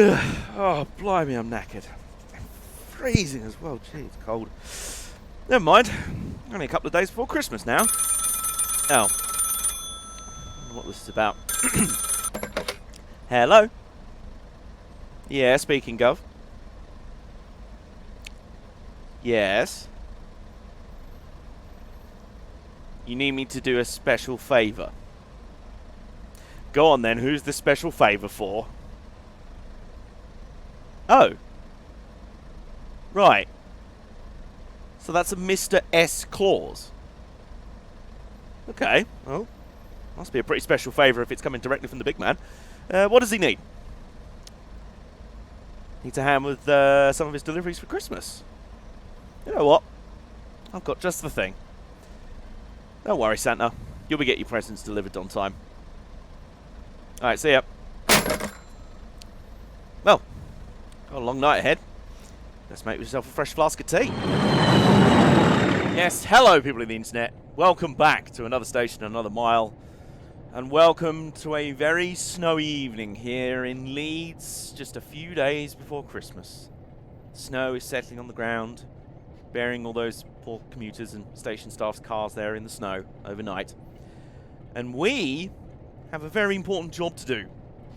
Oh, blimey, I'm knackered. I'm freezing as well. Gee, it's cold. Never mind. Only a couple of days before Christmas now. Oh. I don't know what this is about. Hello? Yeah, speaking, Gov. Yes. You need me to do a special favour. Go on then, who's the special favour for? Oh. Right. So that's a Mr. S clause. Okay, well, must be a pretty special favour if it's coming directly from the big man. What does he need? Need to hand with some of his deliveries for Christmas. You know what? I've got just the thing. Don't worry, Santa. You'll be getting your presents delivered on time. Alright, see ya. Well, got a long night ahead. Let's make yourself a fresh flask of tea. Yes, hello people of the internet. Welcome back to another station, another mile. And welcome to a very snowy evening here in Leeds, just a few days before Christmas. Snow is settling on the ground, burying all those poor commuters and station staff's cars there in the snow overnight. And we have a very important job to do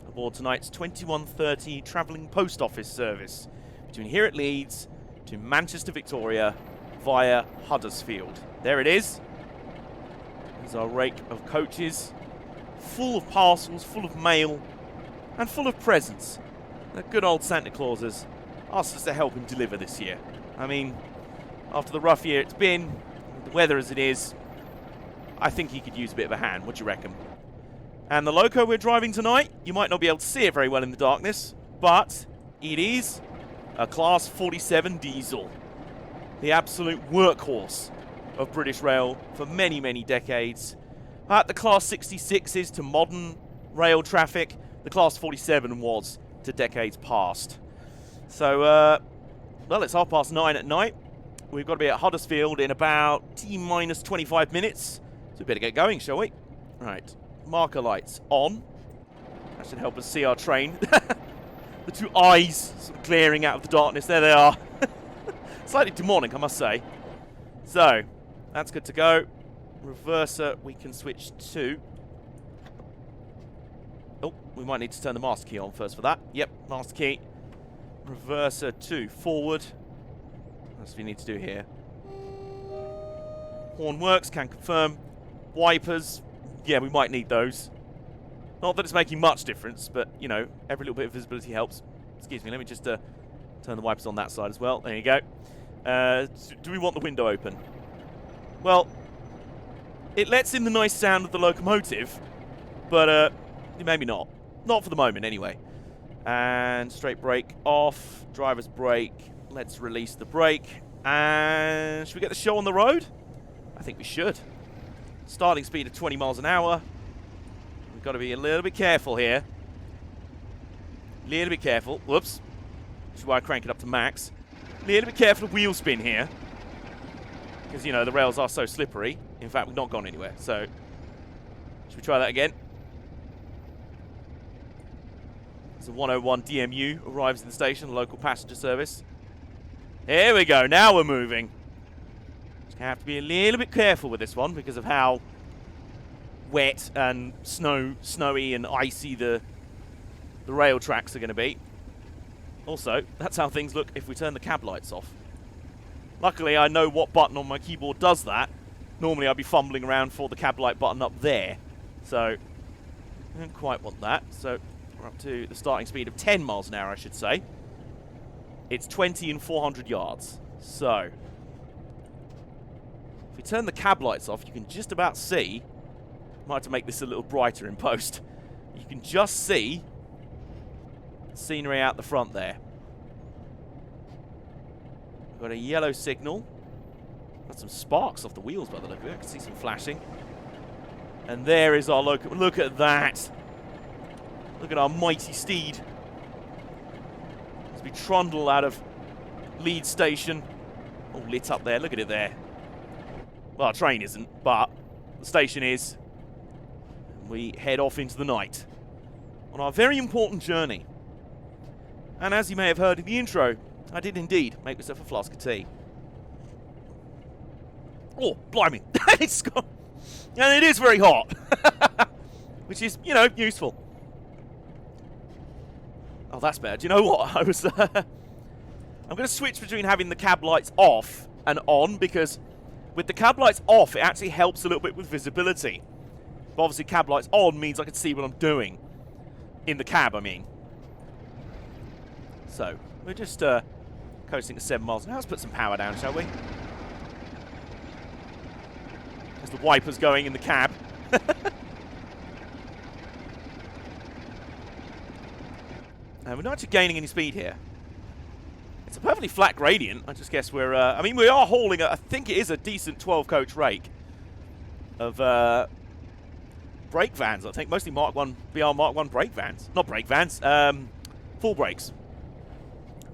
aboard tonight's 21:30 travelling post office service between here at Leeds to Manchester, Victoria via Huddersfield. There it is. There's our rake of coaches, full of parcels, full of mail, and full of presents. The good old Santa Claus has asked us to help him deliver this year. I mean, after the rough year it's been, the weather as it is, I think he could use a bit of a hand. What do you reckon? And the loco we're driving tonight, you might not be able to see it very well in the darkness, but it is a Class 47 diesel. The absolute workhorse of British Rail for many, many decades. At the Class 66s to modern rail traffic, the Class 47 was to decades past. So, well, it's 9:30 at night. We've got to be at Huddersfield in about T-minus 25 minutes. So we better get going, shall we? Right. Marker lights on. That should help us see our train. The two eyes sort of glaring out of the darkness. There they are. Slightly demonic, I must say. So, that's good to go. Reverser, we can switch to... Oh, we might need to turn the master key on first for that. Yep, master key. Reverser to forward. That's what we need to do here. Horn works, can confirm. Wipers. Yeah, we might need those. Not that it's making much difference, but, you know, every little bit of visibility helps. Excuse me, let me just turn the wipers on that side as well. There you go. Do we want the window open? Well, it lets in the nice sound of the locomotive, but maybe not. Not for the moment, anyway. And straight brake off. Driver's brake. Let's release the brake. And should we get the show on the road? I think we should. Starting speed of 20 miles an hour. We've got to be a little bit careful here. Little bit careful. Whoops. Which is why I crank it up to max. Little bit careful of wheel spin here. Because, you know, the rails are so slippery. In fact, we've not gone anywhere. So, should we try that again? As a 101 DMU arrives in the station, the local passenger service. Here we go. Now we're moving. Just gonna have to be a little bit careful with this one because of how wet and snowy and icy the rail tracks are going to be. Also, that's how things look if we turn the cab lights off. Luckily, I know what button on my keyboard does that. Normally, I'd be fumbling around for the cab light button up there. So, I don't quite want that. So, we're up to the starting speed of 10 miles an hour, I should say. It's 20 and 400 yards. So, if we turn the cab lights off, you can just about see... Might have to make this a little brighter in post. You can just see the scenery out the front there. We've got a yellow signal. Got some sparks off the wheels by the look of it. I can see some flashing. And there is our locomotive. Look at that. Look at our mighty steed. As we trundle out of Leeds station. All lit up there. Look at it there. Well, our train isn't, but the station is. We head off into the night on our very important journey And as you may have heard in the intro, I did indeed make myself a flask of tea. Oh, blimey. It's got... And it is very hot. Which is, you know, useful. Oh, that's bad. Do you know what? I was... I'm going to switch between having the cab lights off and on, because with the cab lights off, it actually helps a little bit with visibility. But obviously, cab lights on means I can see what I'm doing. In the cab, I mean. So, we're just coasting at 7 miles an hour. Let's put some power down, shall we? As the wipers going in the cab. We're not actually gaining any speed here. It's a perfectly flat gradient. I just guess we're... I mean, we are hauling, I think it is a decent 12-coach rake of brake vans. I think mostly Mark 1, BR Mark 1 brake vans. Not brake vans, full brakes.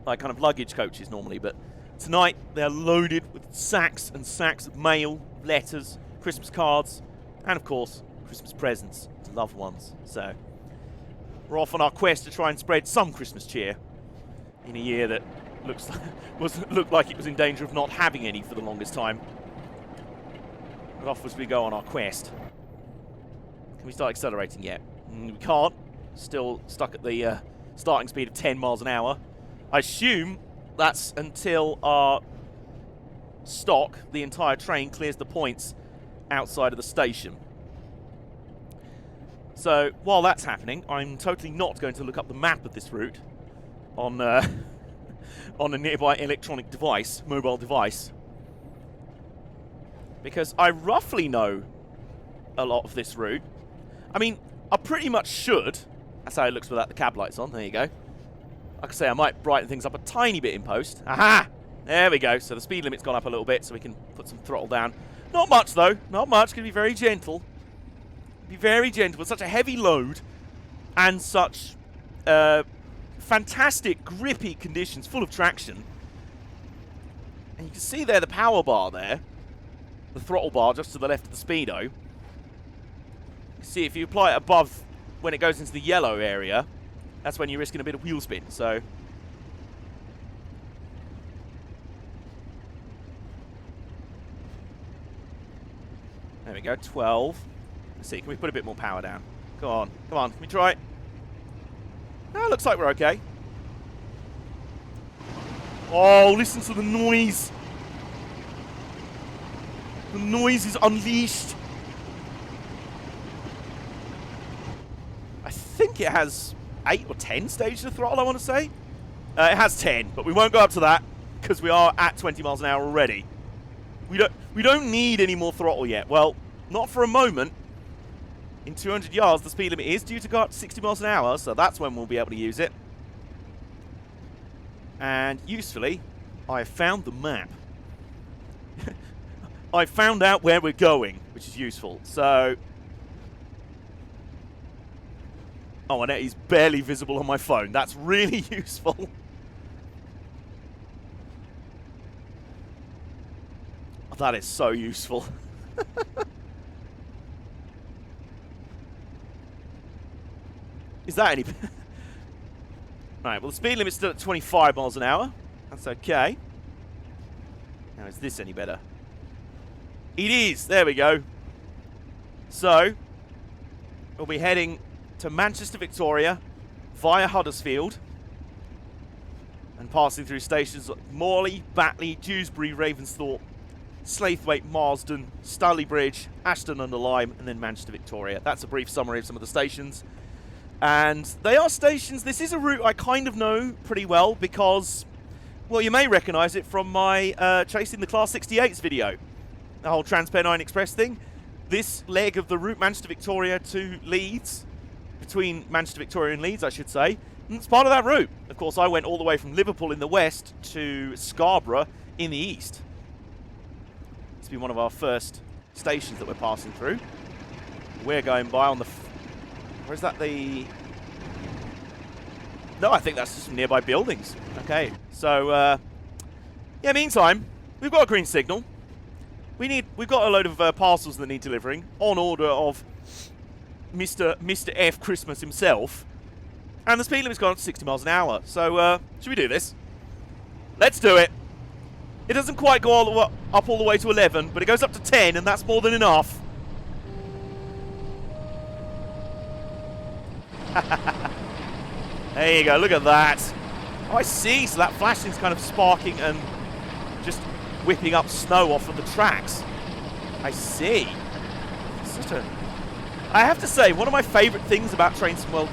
Like kind of luggage coaches normally, but tonight they're loaded with sacks and sacks of mail, letters, Christmas cards, and of course, Christmas presents to loved ones. So, we're off on our quest to try and spread some Christmas cheer in a year that looked like it was in danger of not having any for the longest time. But off as we go on our quest. Can we start accelerating yet? We can't. Still stuck at the starting speed of 10 miles an hour. I assume that's until our stock, the entire train, clears the points outside of the station. So, while that's happening, I'm totally not going to look up the map of this route on on a nearby electronic device, mobile device, because I roughly know a lot of this route. I mean, I pretty much should. That's how it looks without the cab lights on. There you go. Like I say, I might brighten things up a tiny bit in post. Aha! There we go. So the speed limit's gone up a little bit, so we can put some throttle down. Not much, though. Not much. Going to be very gentle. Be very gentle. With such a heavy load and such fantastic, grippy conditions, full of traction. And you can see there the power bar there. The throttle bar just to the left of the speedo. You see, if you apply it above when it goes into the yellow area, that's when you're risking a bit of wheel spin. So, there we go, 12. Let's see, can we put a bit more power down? Come on, come on, can we try it? Oh, looks like we're okay. Oh, listen to the noise. The noise is unleashed. I think it has 8 or 10 stages of throttle, I want to say. It has 10, but we won't go up to that because we are at 20 miles an hour already. We don't need any more throttle yet. Well, not for a moment. In 200 yards, the speed limit is due to go up to 60 miles an hour, so that's when we'll be able to use it. And usefully, I have found the map. I found out where we're going, which is useful. So, oh, and it is barely visible on my phone. That's really useful. Oh, that is so useful. Is that any... Right, well, the speed limit's still at 25 miles an hour. That's okay. Now, is this any better? It is! There we go. So, we'll be heading to Manchester, Victoria, via Huddersfield, and passing through stations like Morley, Batley, Dewsbury, Ravensthorpe, Slaithwaite, Marsden, Staley Bridge, Ashton-under-Lyme, and then Manchester, Victoria. That's a brief summary of some of the stations. And they are stations. This is a route I kind of know pretty well because, well, you may recognise it from my Chasing the Class 68s video. The whole Trans-Pennine Express thing. This leg of the route, Manchester, Victoria to Leeds, between Manchester, Victoria and Leeds, I should say, and it's part of that route. Of course, I went all the way from Liverpool in the west to Scarborough in the east. It's been one of our first stations that we're passing through. We're going by on the... Where's that the... No, I think that's just nearby buildings. Okay, so, yeah, meantime, we've got a green signal. We've got a load of parcels that need delivering on order of Mr. F. Christmas himself. And the speed limit's gone up to 60 miles an hour. So, should we do this? Let's do it. It doesn't quite go up all the way to 11, but it goes up to 10, and that's more than enough. There you go, look at that. Oh, I see, so that flashing's kind of sparking and just whipping up snow off of the tracks. I see. I have to say, one of my favourite things about Trains & World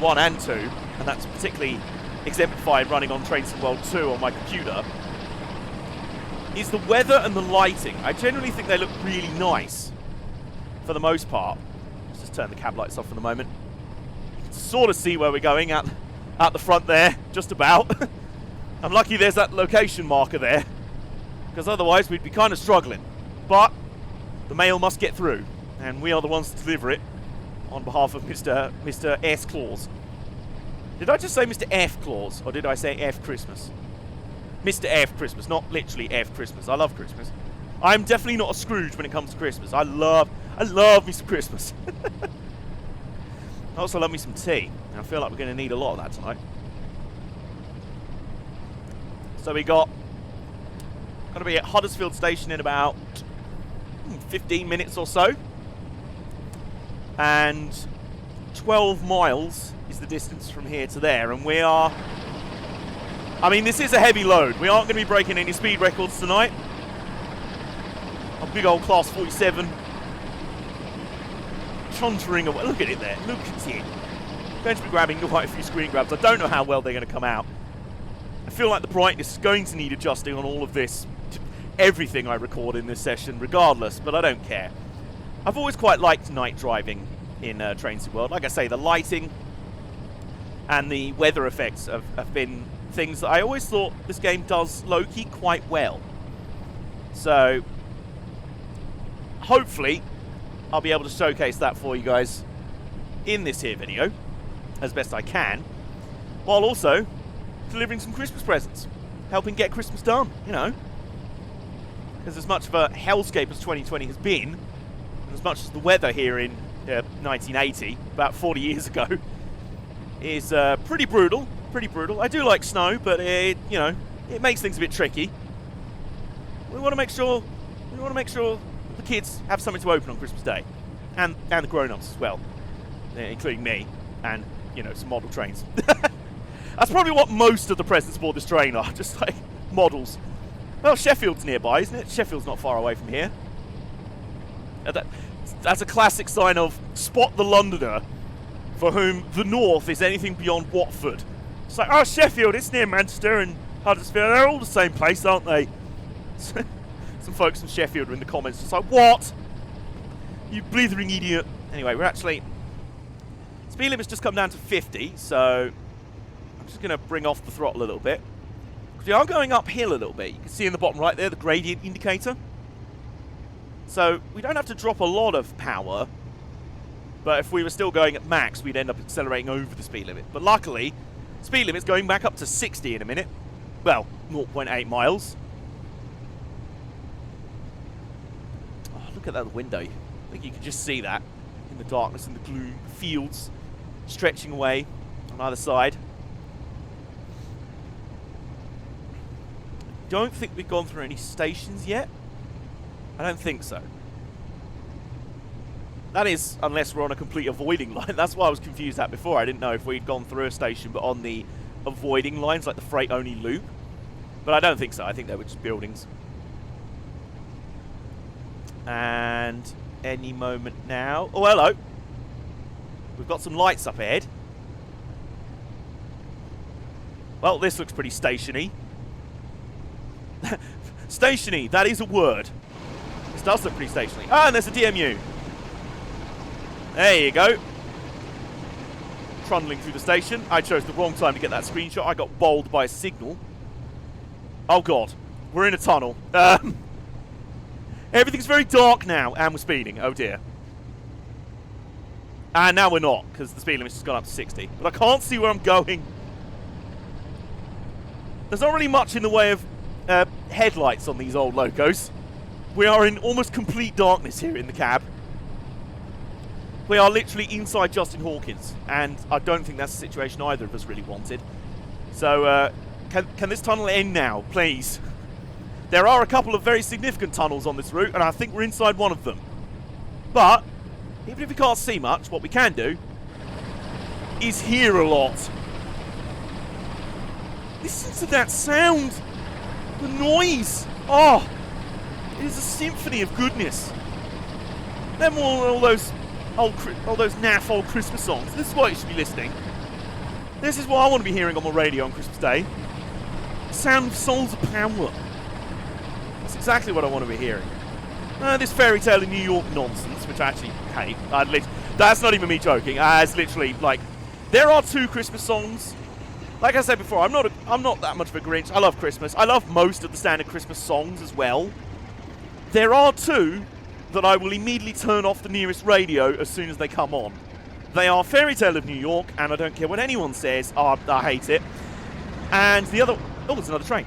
1 and 2, and that's particularly exemplified running on Trains & World 2 on my computer, is the weather and the lighting. I generally think they look really nice, for the most part. Let's just turn the cab lights off for the moment. You can sort of see where we're going at the front there, just about. I'm lucky there's that location marker there, because otherwise we'd be kind of struggling. But the mail must get through, and we are the ones to deliver it on behalf of Mr. S. Claus. Did I just say Mr. F. Claus, or did I say F. Christmas? Mr. F. Christmas, not literally F. Christmas. I love Christmas. I'm definitely not a Scrooge when it comes to Christmas. I love Mr. Christmas. I also love me some tea, and I feel like we're going to need a lot of that tonight. So we got going to be at Huddersfield Station in about 15 minutes or so, and 12 miles is the distance from here to there, and we are, I mean, this is a heavy load. We aren't going to be breaking any speed records tonight. A big old Class 47 chuntering away. Look at it there. Look at it. I'm going to be grabbing quite a few screen grabs. I don't know how well they're going to come out. I feel like the brightness is going to need adjusting on all of this, everything I record in this session, regardless, but I don't care. I've always quite liked night driving in Trains & World. Like I say, the lighting and the weather effects have been things that I always thought this game does low-key quite well. So, hopefully, I'll be able to showcase that for you guys in this here video, as best I can, while also delivering some Christmas presents, helping get Christmas done, you know. Because as much of a hellscape as 2020 has been, and as much as the weather here in 1980, about 40 years ago, is pretty brutal. Pretty brutal. I do like snow, but it makes things a bit tricky. We want to make sure the kids have something to open on Christmas Day, and the grown-ups as well, including me, and some model trains. That's probably what most of the presents aboard this train are, just like models. Well, Sheffield's nearby, isn't it? Sheffield's not far away from here. That's a classic sign of spot the Londoner for whom the North is anything beyond Watford. It's like, oh, Sheffield, it's near Manchester and Huddersfield. They're all the same place, aren't they? Some folks from Sheffield are in the comments just like, what? You blithering idiot. Anyway, we're actually... Speed limit's just come down to 50, so I'm just going to bring off the throttle a little bit. Because we are going uphill a little bit. You can see in the bottom right there the gradient indicator. So we don't have to drop a lot of power, but if we were still going at max, we'd end up accelerating over the speed limit. But luckily, speed limit's going back up to 60 in a minute. Well, 0.8 miles. Oh, look at that window. I think you can just see that in the darkness and the gloom. Fields stretching away on either side. Don't think we've gone through any stations yet. I don't think so. That is, unless we're on a complete avoiding line. That's why I was confused at before. I didn't know if we'd gone through a station, but on the avoiding lines, like the freight-only loop. But I don't think so. I think they were just buildings. And any moment now... Oh, hello. We've got some lights up ahead. Well, this looks pretty stationy. Stationy, that is a word. This does look pretty stationary. Ah, and there's a DMU. There you go. Trundling through the station. I chose the wrong time to get that screenshot. I got bowled by a signal. Oh, God. We're in a tunnel. Everything's very dark now, and we're speeding. Oh, dear. And now we're not, because the speed limit's just gone up to 60. But I can't see where I'm going. There's not really much in the way of headlights on these old locos. We are in almost complete darkness here in the cab. We are literally inside Justin Hawkins, and I don't think that's the situation either of us really wanted. So, can this tunnel end now, please? There are a couple of very significant tunnels on this route, and I think we're inside one of them. But, even if we can't see much, what we can do is hear a lot. Listen to that sound! The noise! Oh! It is a symphony of goodness. Them all those naff old Christmas songs. This is what you should be listening. This is what I want to be hearing on my radio on Christmas Day. The sound of souls of power. That's exactly what I want to be hearing. This fairy tale in New York nonsense, which I actually hate. That's not even me joking. It's literally like, there are 2 Christmas songs. Like I said before, I'm not that much of a Grinch. I love Christmas. I love most of the standard Christmas songs as well. There are 2 that I will immediately turn off the nearest radio as soon as they come on. They are Fairy Tale of New York, and I don't care what anyone says, I hate it. And the other... Oh, there's another train.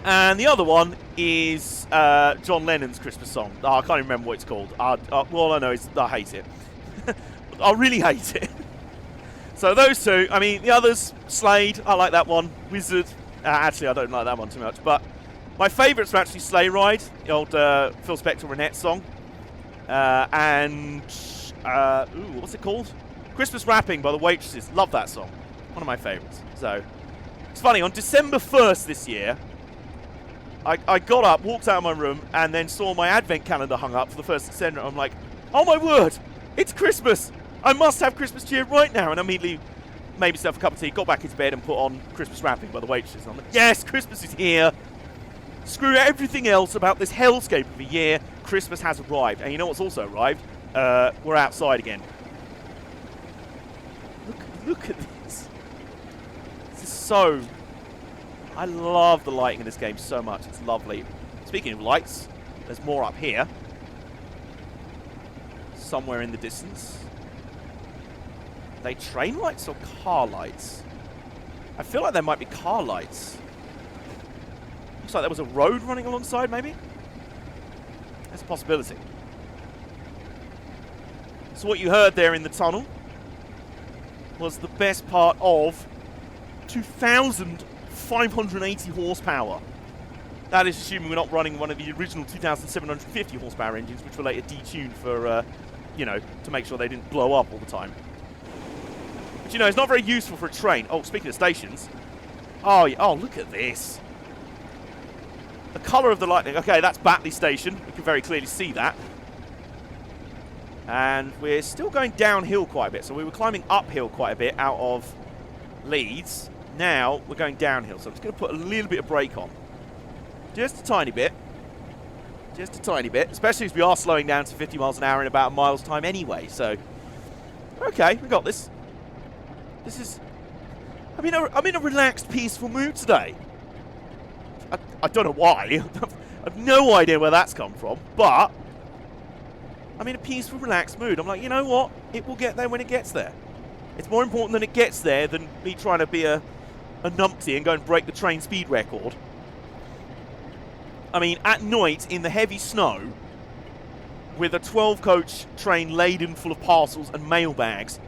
And the other one is John Lennon's Christmas song. I can't even remember what it's called. All I know is I hate it. I really hate it. So those 2, I mean, the others, Slade, I like that one. Wizard, actually I don't like that one too much, but my favourites are actually Sleigh Ride, the old Phil Spector Renette song. What's it called? Christmas Wrapping by the Waitresses. Love that song. One of my favourites. So, it's funny, on December 1st this year, I got up, walked out of my room, and then saw my advent calendar hung up for the 1st of December. I'm like, oh my word, it's Christmas! I must have Christmas cheer right now. And I immediately made myself a cup of tea, got back into bed, and put on Christmas Wrapping by the Waitresses. And I'm like, yes, Christmas is here. Screw everything else about this hellscape of a year. Christmas has arrived. And you know what's also arrived? We're outside again. Look at this. This is so... I love the lighting in this game so much. It's lovely. Speaking of lights, there's more up here. Somewhere in the distance. Are they train lights or car lights? I feel like there might be car lights. Looks like there was a road running alongside, maybe? That's a possibility. So what you heard there in the tunnel was the best part of 2,580 horsepower. That is assuming we're not running one of the original 2,750 horsepower engines, which were later detuned for, to make sure they didn't blow up all the time. But, you know, it's not very useful for a train. Oh, speaking of stations. Oh, yeah. Oh, look at this. The colour of the lightning. Okay, that's Batley Station. We can very clearly see that. And we're still going downhill quite a bit. So we were climbing uphill quite a bit out of Leeds. Now we're going downhill. So I'm just going to put a little bit of brake on. Just a tiny bit. Just a tiny bit. Especially as we are slowing down to 50 miles an hour in about a mile's time anyway. So, okay, we got this. This is... I'm in a relaxed, peaceful mood today. I don't know why. I have no idea where that's come from. But I'm in a peaceful, relaxed mood. I'm like, you know what? It will get there when it gets there. It's more important that it gets there than me trying to be a numpty and go and break the train speed record. I mean, at night, in the heavy snow, with a 12-coach train laden full of parcels and mailbags,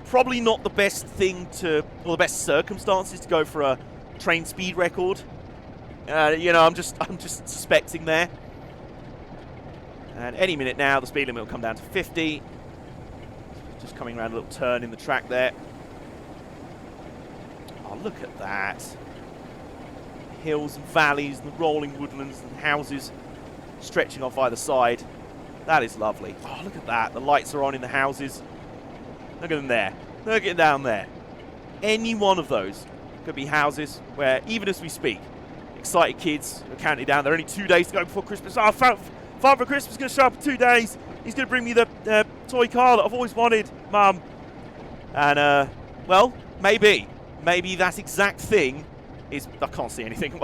probably not the best thing to, or the best circumstances to go for a train speed record. I'm just suspecting there. And any minute now, the speed limit will come down to 50. Just coming around a little turn in the track there. Oh, look at that. Hills and valleys and the rolling woodlands and houses stretching off either side. That is lovely. Oh, look at that. The lights are on in the houses. Look at them there. Look at down there. Any one of those could be houses where, even as we speak, excited kids are counting down. There are only 2 days to go before Christmas. Oh, Father Christmas is going to show up in 2 days. He's going to bring me the toy car that I've always wanted, Mum. And, well, maybe. Maybe that exact thing is... I can't see anything.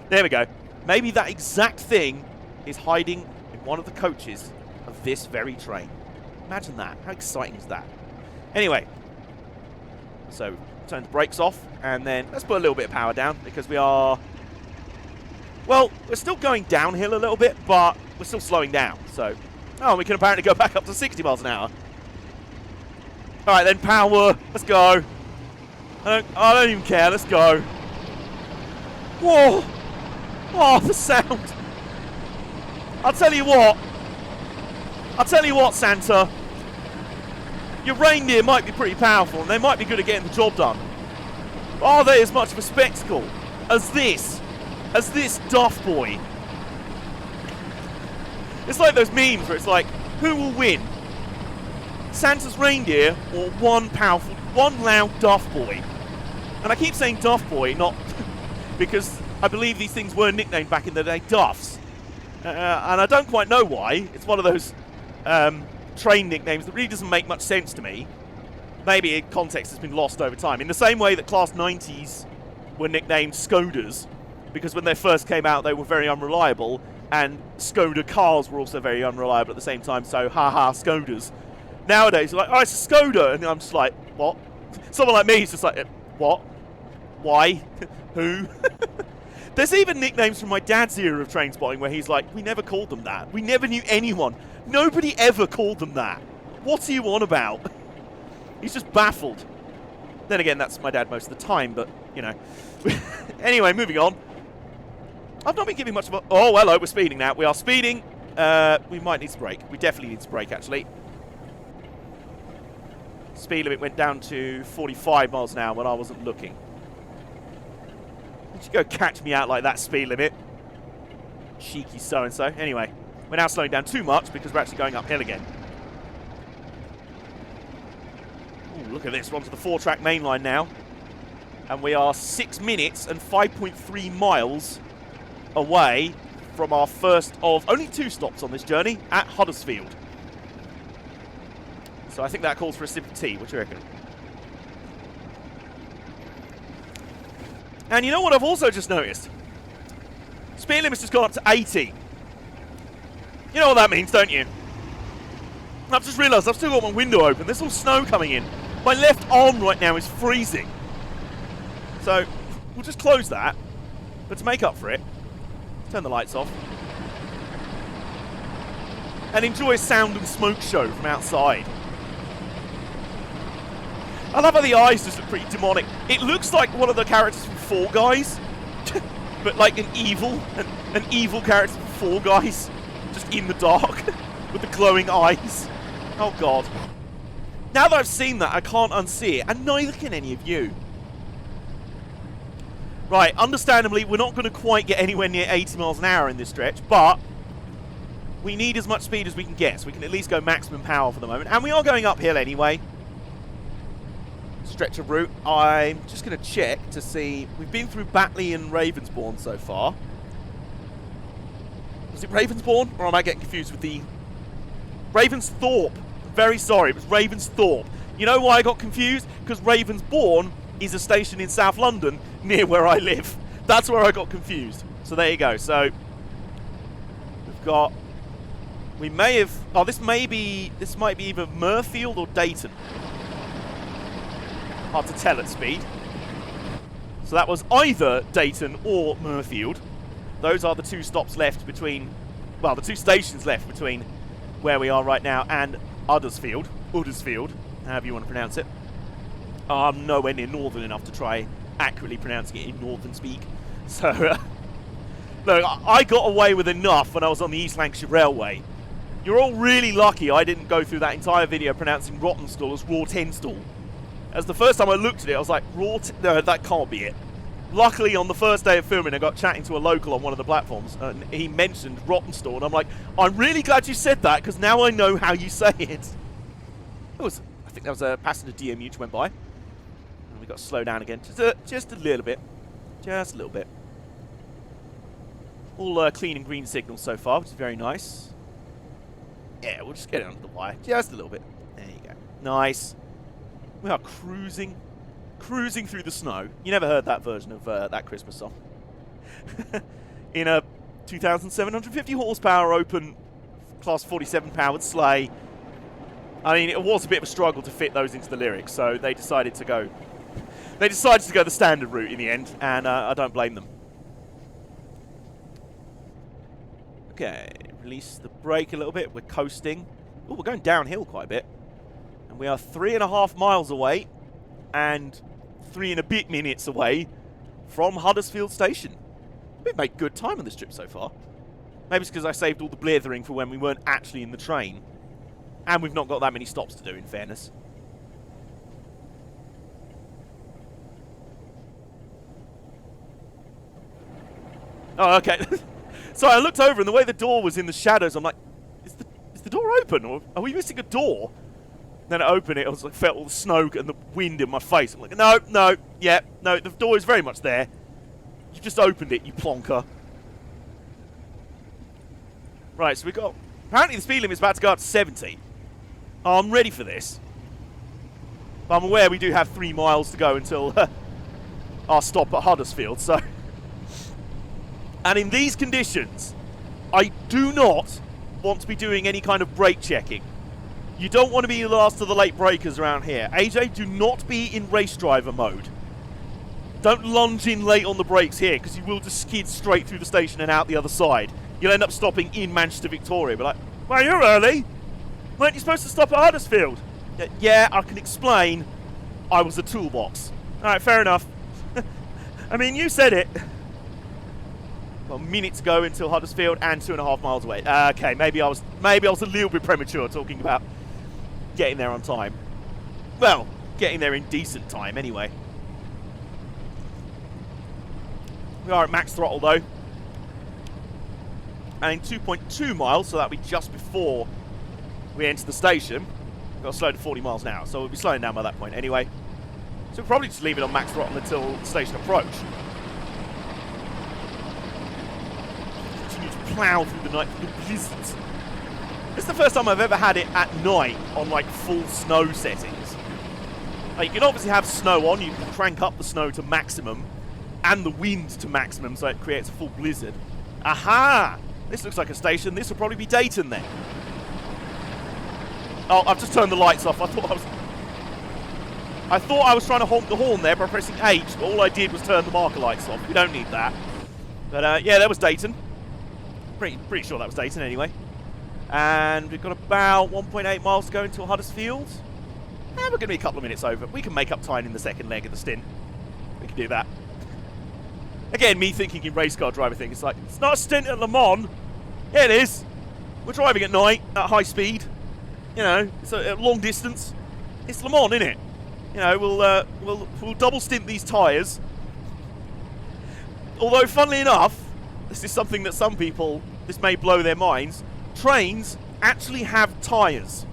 There we go. Maybe that exact thing is hiding in one of the coaches of this very train. Imagine that. How exciting is that? Anyway. So, turn the brakes off. And then let's put a little bit of power down because we are... Well, we're still going downhill a little bit, but we're still slowing down. So, we can apparently go back up to 60 miles an hour. Alright then, power. Let's go. I don't even care. Let's go. Whoa. Oh, the sound. I'll tell you what. Santa. Your reindeer might be pretty powerful and they might be good at getting the job done. But are they as much of a spectacle as this Duff boy? It's like those memes where it's like, who will win? Santa's reindeer or one loud Duff boy? And I keep saying Duff boy, not because I believe these things were nicknamed back in the day Duffs. And I don't quite know why. It's one of those train nicknames that really doesn't make much sense to me. Maybe context has been lost over time. In the same way that Class 90s were nicknamed Skodas, because when they first came out they were very unreliable, and Skoda cars were also very unreliable at the same time, so haha, Skodas. Nowadays, you're like, oh, it's a Skoda, and I'm just like, what? Someone like me is just like, what? Why? Who? There's even nicknames from my dad's era of train spotting where he's like, we never called them that. We never knew anyone. Nobody ever called them that. What are you on about? He's just baffled. Then again, that's my dad most of the time, but, you know. Anyway, moving on. I've not been giving much of a... Oh, hello, we're speeding now. We are speeding. We might need to brake. We definitely need to brake, actually. Speed limit went down to 45 miles an hour when I wasn't looking. Did you go catch me out like that, speed limit? Cheeky so-and-so. Anyway, we're now slowing down too much because we're actually going uphill again. Ooh, look at this. We're onto the 4-track main line now. And we are 6 minutes and 5.3 miles away from our first of only 2 stops on this journey at Huddersfield. So I think that calls for a sip of tea. What do you reckon? And you know what I've also just noticed? Speed limit's just gone up to 80. You know what that means, don't you? I've just realised I've still got my window open. There's all snow coming in. My left arm right now is freezing. So we'll just close that. But to make up for it, turn the lights off. And enjoy a sound and smoke show from outside. I love how the eyes just look pretty demonic. It looks like one of the characters from Fall Guys. But like an evil character from Fall Guys. Just in the dark. With the glowing eyes. Oh god. Now that I've seen that, I can't unsee it. And neither can any of you. Right, understandably, we're not going to quite get anywhere near 80 miles an hour in this stretch. But we need as much speed as we can get. So we can at least go maximum power for the moment. And we are going uphill anyway. Stretch of route. I'm just going to check to see. We've been through Batley and Ravensbourne so far. Was it Ravensbourne? Or am I getting confused with the... Ravensthorpe. Very sorry, it was Ravensthorpe. You know why I got confused? Because Ravensbourne is a station in South London near where I live. That's where I got confused. So there you go. So we've got... We may have... Oh, this might be either Mirfield or Dayton. Hard to tell at speed. So that was either Dayton or Mirfield. Those are the 2 stops left between... Well, the 2 stations left between where we are right now and Huddersfield, however you want to pronounce it. I'm nowhere near northern enough to try accurately pronouncing it in northern speak. So, look, I got away with enough when I was on the East Lancashire Railway. You're all really lucky I didn't go through that entire video pronouncing Rottenstall as Rawtenstall. As the first time I looked at it, I was like, no, that can't be it. Luckily, on the first day of filming, I got chatting to a local on one of the platforms, and he mentioned Rottenstall, and I'm like, I'm really glad you said that, because now I know how you say it. I think that was a passenger DMU which went by. And we got to slow down again, just a little bit. Just a little bit. All clean and green signals so far, which is very nice. Yeah, we'll just get it under the wire, just a little bit. There you go. Nice. We are cruising through the snow. You never heard that version of that Christmas song. In a 2,750 horsepower open class 47 powered sleigh. I mean, it was a bit of a struggle to fit those into the lyrics, so they decided to go the standard route in the end, and I don't blame them. Okay, release the brake a little bit. We're coasting. Oh, we're going downhill quite a bit. And We are 3.5 miles away and 3 and a bit minutes away from Huddersfield Station. We've made good time on this trip so far. Maybe it's because I saved all the blithering for when we weren't actually in the train. And we've not got that many stops to do, in fairness. Oh, okay. So I looked over, and the way the door was in the shadows, I'm like, is the door open? Or are we missing a door? Then I opened it, I was like, felt all the snow and the wind in my face. I'm like, no, the door is very much there. You just opened it, you plonker. Right, so we got... Apparently the speed limit's about to go up to 70. Oh, I'm ready for this. But I'm aware we do have 3 miles to go until our stop at Huddersfield, so... And in these conditions, I do not want to be doing any kind of brake checking. You don't want to be the last of the late breakers around here. AJ, do not be in race driver mode. Don't lunge in late on the brakes here, because you will just skid straight through the station and out the other side. You'll end up stopping in Manchester Victoria. But like, well, you're early. Weren't you supposed to stop at Huddersfield? Yeah, I can explain. I was a toolbox. All right, fair enough. I mean, you said it. Got a minute to go until Huddersfield and 2.5 miles away. Okay, maybe I was a little bit premature talking about getting there on time. Well, getting there in decent time anyway. We are at max throttle though. And 2.2 miles, so that'll be just before we enter the station. We've got to slow to 40 miles an hour, so we'll be slowing down by that point anyway. So we'll probably just leave it on max throttle until the station approach. Continue to plough through the night through the blizzards. This is the first time I've ever had it at night on like full snow settings. Like, you can obviously have snow on, you can crank up the snow to maximum and the wind to maximum so it creates a full blizzard. Aha! This looks like a station. This will probably be Dayton then. Oh, I've just turned the lights off. I thought I was trying to honk the horn there by pressing H, but all I did was turn the marker lights off. We don't need that. But yeah, that was Dayton. Pretty sure that was Dayton anyway. And we've got about 1.8 miles to go until Huddersfield. And we're going to be a couple of minutes over. We can make up time in the second leg of the stint. We can do that. Again, me thinking in race car driver thing, it's like, it's not a stint at Le Mans. Yeah, it is. We're driving at night, at high speed. You know, it's a long distance. It's Le Mans, isn't it? You know, we'll double stint these tyres. Although, funnily enough, this is something that some people, this may blow their minds, trains actually have tyres.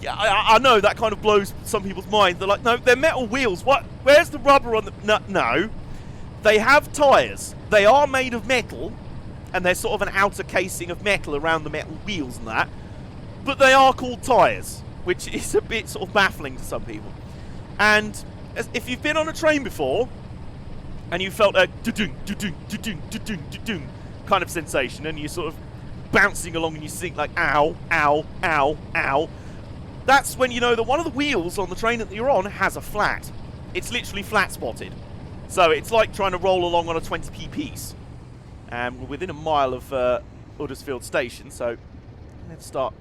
Yeah, I know that kind of blows some people's minds. They're like, no, they're metal wheels. What? Where's the rubber on the... No. They have tyres. They are made of metal, and they're sort of an outer casing of metal around the metal wheels and that. But they are called tyres, which is a bit sort of baffling to some people. And if you've been on a train before, and you felt a do-doon, do-doon, do-doon, do-doon, do-doon kind of sensation, and you're sort of bouncing along and you think like, ow, ow, ow, ow, that's when you know that one of the wheels on the train that you're on has a flat. It's literally flat spotted. So it's like trying to roll along on a 20p piece. And we're within a mile of Huddersfield Station, so let's start.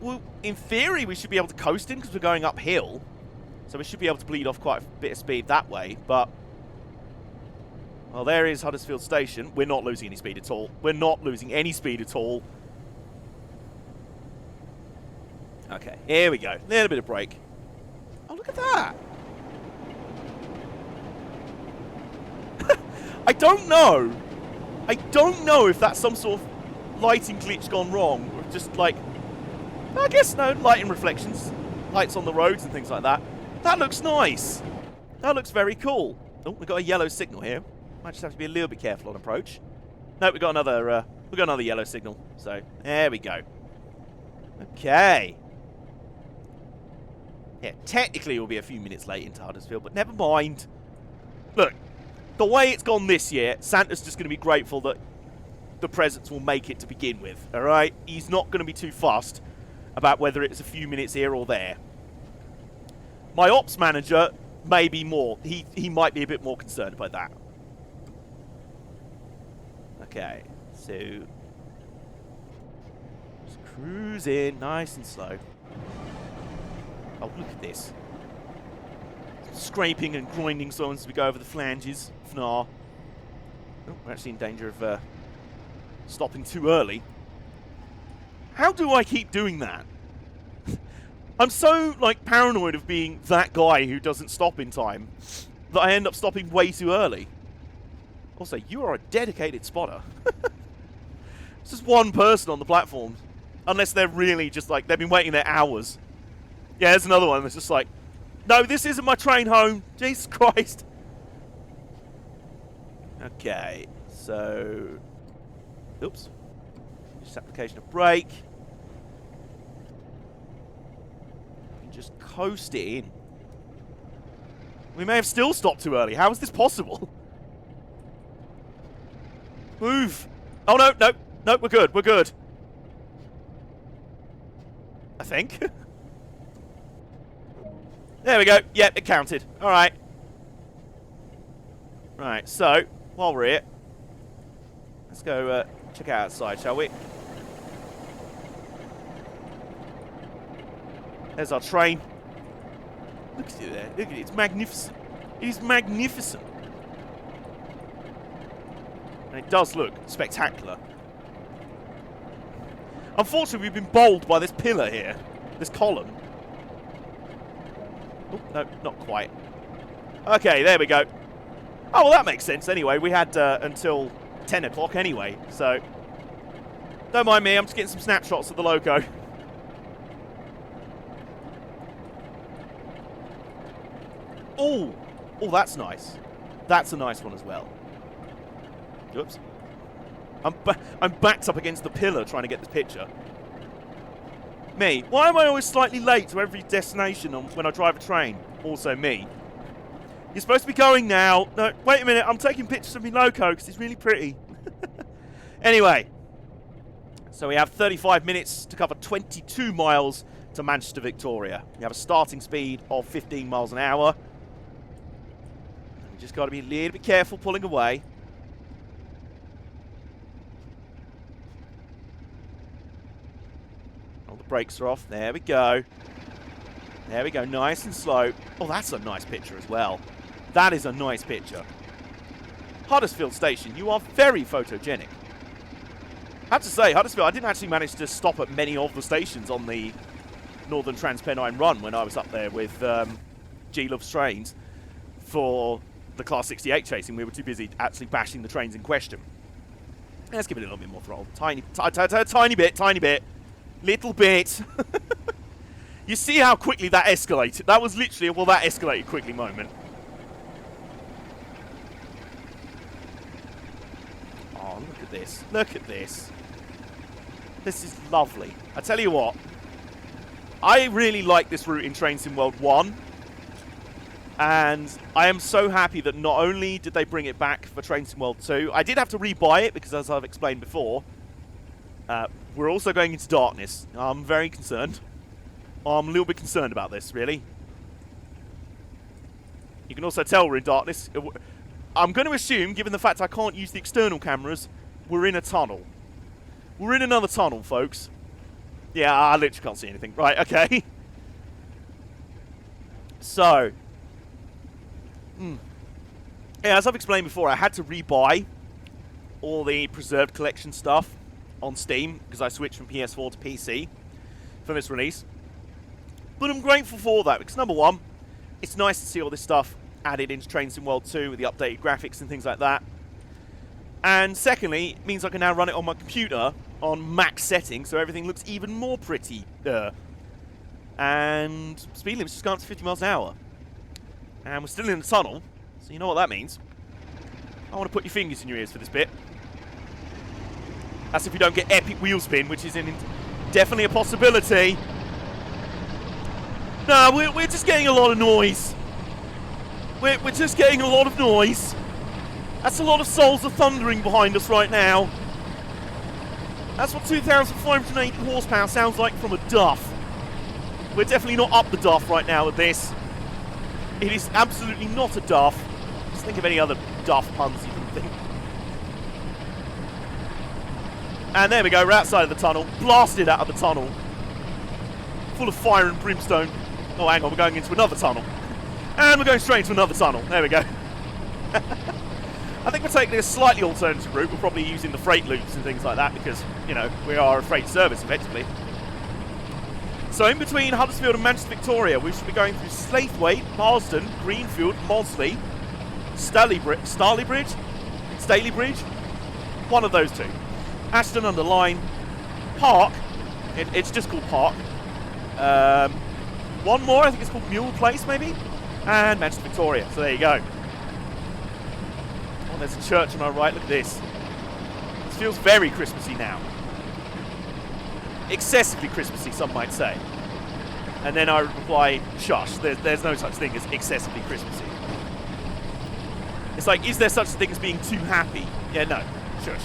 Well, in theory, we should be able to coast in because we're going uphill. So we should be able to bleed off quite a bit of speed that way, but... Well, there is Huddersfield Station. We're not losing any speed at all. We're not losing any speed at all. Okay, here we go. A little bit of brake. Oh, look at that. I don't know. I don't know if that's some sort of lighting glitch gone wrong. Or just like, I guess no, lighting reflections. Lights on the roads and things like that. That looks nice. That looks very cool. Oh, we've got a yellow signal here. Might just have to be a little bit careful on approach. No, we've got another yellow signal. So, there we go. Okay. Yeah, technically we'll be a few minutes late into Huddersfield, but never mind. Look. The way it's gone this year, Santa's just going to be grateful that the presents will make it to begin with, alright? He's not going to be too fussed about whether it's a few minutes here or there. My ops manager may be more. He might be a bit more concerned about that. Okay, so... just cruise in, nice and slow. Oh, look at this. Scraping and grinding stones as we go over the flanges. Fnar. Oh, we're actually in danger of stopping too early. How do I keep doing that? I'm so, like, paranoid of being that guy who doesn't stop in time that I end up stopping way too early. Also, you are a dedicated spotter. It's just one person on the platform. Unless they're really just, like, they've been waiting there hours. Yeah, there's another one that's just like, no, this isn't my train home. Jesus Christ. Okay, so... Oops. Just application of brake. Just coast it in. We may have still stopped too early. How is this possible? Move. Oh, no, no. No, we're good. We're good. I think. There we go. Yep, it counted. All right. Right, so, while we're here, let's go check it out outside, shall we? There's our train. Look at it there. Look at it. It's magnificent. It is magnificent. And it does look spectacular. Unfortunately, we've been bowled by this pillar here. This column. Oh, no, not quite. Okay, there we go. Oh, well, that makes sense anyway. We had until 10 o'clock anyway, so... Don't mind me, I'm just getting some snapshots of the loco. Oh, oh, that's nice. That's a nice one as well. Oops. I'm backed up against the pillar trying to get this picture. Me. Why am I always slightly late to every destination when I drive a train? Also me. You're supposed to be going now. No, wait a minute. I'm taking pictures of my loco because it's really pretty. Anyway. So we have 35 minutes to cover 22 miles to Manchester, Victoria. We have a starting speed of 15 miles an hour. Just got to be a little bit careful pulling away. All the brakes are off. There we go. There we go. Nice and slow. Oh, that's a nice picture as well. That is a nice picture. Huddersfield Station, you are very photogenic. I have to say, Huddersfield, I didn't actually manage to stop at many of the stations on the Northern Trans-Pennine run when I was up there with G-Love's trains for the Class 68 chasing. We were too busy actually bashing the trains in question. Let's give it a little bit more throttle. Tiny bit. Little bit. You see how quickly that escalated? That was literally a, well, that escalated quickly moment. Oh, look at this. Look at this. This is lovely. I tell you what. I really like this route in Train Sim World 1. And I am so happy that not only did they bring it back for Train Sim World 2, I did have to rebuy it because, as I've explained before, we're also going into darkness. I'm very concerned. I'm a little bit concerned about this, really. You can also tell we're in darkness. I'm going to assume, given the fact I can't use the external cameras, we're in a tunnel. We're in another tunnel, folks. Yeah, I literally can't see anything. Right, okay. So... Yeah, as I've explained before, I had to rebuy all the preserved collection stuff on Steam because I switched from PS4 to PC for this release. But I'm grateful for that because, number one, it's nice to see all this stuff added into Train Sim World 2 with the updated graphics and things like that. And secondly, it means I can now run it on my computer on max settings so everything looks even more pretty. And speed limit's just gone up to 50 miles an hour. And we're still in the tunnel, so you know what that means. I want to put your fingers in your ears for this bit. That's if you don't get epic wheel spin, which is definitely a possibility. No, we're just getting a lot of noise. We're just getting a lot of noise. That's a lot of souls are thundering behind us right now. That's what 2,580 horsepower sounds like from a Duff. We're definitely not up the Duff right now with this. It is absolutely not a Duff. Just think of any other Duff puns you can think. And there we go, we're outside of the tunnel. Blasted out of the tunnel. full of fire and brimstone. Oh, hang on, we're going into another tunnel. And we're going straight into another tunnel. There we go. I think we're taking a slightly alternative route. We're probably using the freight loops and things like that because, you know, we are a freight service, effectively. So in between Huddersfield and Manchester Victoria, we should be going through Slaithwaite, Marsden, Greenfield, Mosley, Stalybridge, one of those two. Ashton under Lyne, Park, it's just called Park. One more, I think it's called Mule Place, maybe? And Manchester Victoria, so there you go. Oh, there's a church on our right, look at this. This feels very Christmassy now. Excessively Christmassy, some might say. And then I reply, shush, there's no such thing as excessively Christmassy. It's like, is there such a thing as being too happy? Yeah, no, shush.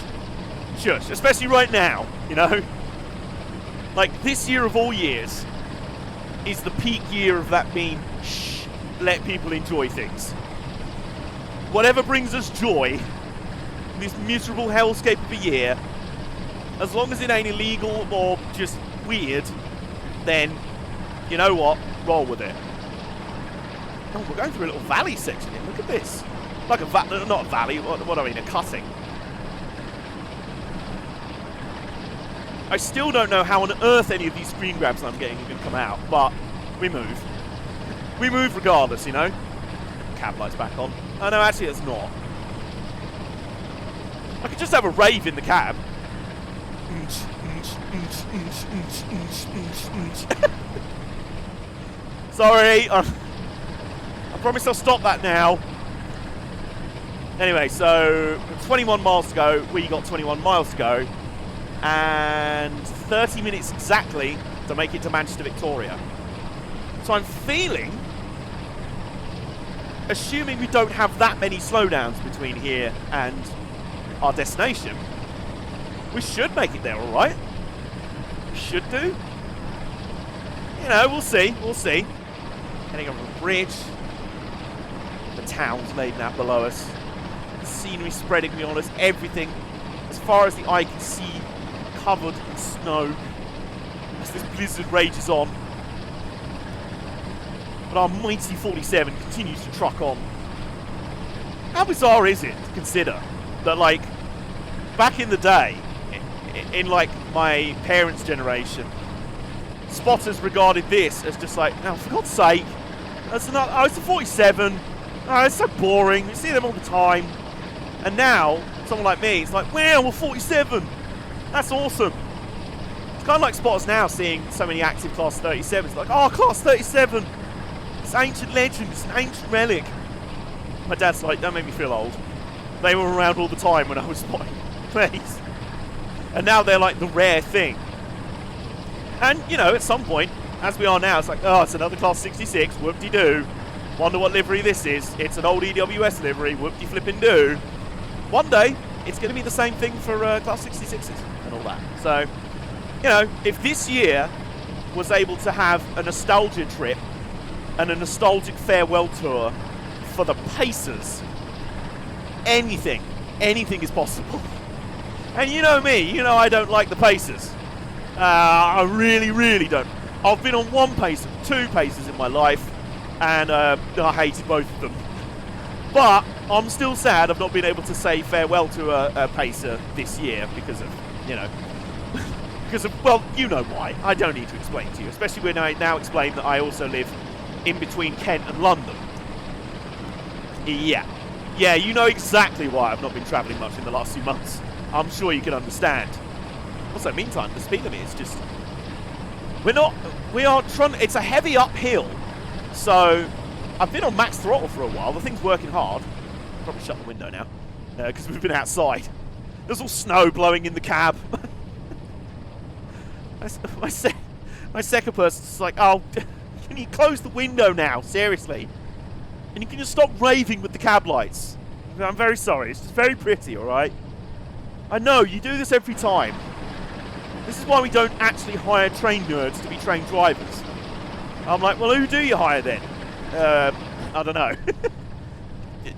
Shush, especially right now, you know? Like, this year of all years is the peak year of that being, shh, let people enjoy things. Whatever brings us joy in this miserable hellscape of a year, as long as it ain't illegal or just weird, then, you know what, roll with it. Oh, we're going through a little valley section here, look at this. Like a not a valley, what I mean, a cutting. I still don't know how on earth any of these screen grabs I'm getting are going to come out, but we move. We move regardless, you know. Cab lights back on. Oh no, actually it's not. I could just have a rave in the cab. Sorry, I promise I'll stop that now. Anyway, so 21 miles to go. We got 21 miles to go. And 30 minutes exactly to make it to Manchester Victoria. So I'm feeling, assuming we don't have that many slowdowns between here and our destination, we should make it there, all right? We should do. You know, we'll see, we'll see. Heading over a bridge. The town's laid out below us. The scenery spreading beyond us. Everything, as far as the eye can see, covered in snow as this blizzard rages on. But our mighty 47 continues to truck on. How bizarre is it to consider that, like, back in the day, in like my parents' generation, spotters regarded this as just like, oh, for God's sake, that's not, oh, it's a 47, oh, it's so boring, we see them all the time. And now, someone like me, it's like, wow, we're 47, that's awesome. It's kind of like spotters now seeing so many active Class 37s, like, oh, Class 37, it's ancient legend, it's an ancient relic. My dad's like, don't make me feel old. They were around all the time when I was spotting, please. And now they're like the rare thing. And, you know, at some point, as we are now, it's like, oh, it's another Class 66, whoop-de-doo. Wonder what livery this is. It's an old EWS livery, whoop-de-flippin'-doo. One day, it's going to be the same thing for Class 66s and all that. So, you know, if this year was able to have a nostalgia trip and a nostalgic farewell tour for the Pacers, anything is possible. And you know me, you know I don't like the Pacers. I really, really don't. I've been on one Pacer, two Pacers in my life, and I hated both of them. But I'm still sad I've not been able to say farewell to a Pacer this year because of, you know, because of, well, you know why. I don't need to explain to you, especially when I now explain that I also live in between Kent and London. Yeah, you know exactly why I've not been travelling much in the last few months. I'm sure you can understand. Also, meantime, the speed limit is just... it's a heavy uphill. So, I've been on max throttle for a while. The thing's working hard. Probably shut the window now, because we've been outside. There's all snow blowing in the cab. my second person's like, oh, can you close the window now? Seriously. And you can just stop raving with the cab lights. I'm very sorry. It's just very pretty, all right? I know, you do this every time. This is why we don't actually hire train nerds to be train drivers. I'm like, well, who do you hire then? I don't know.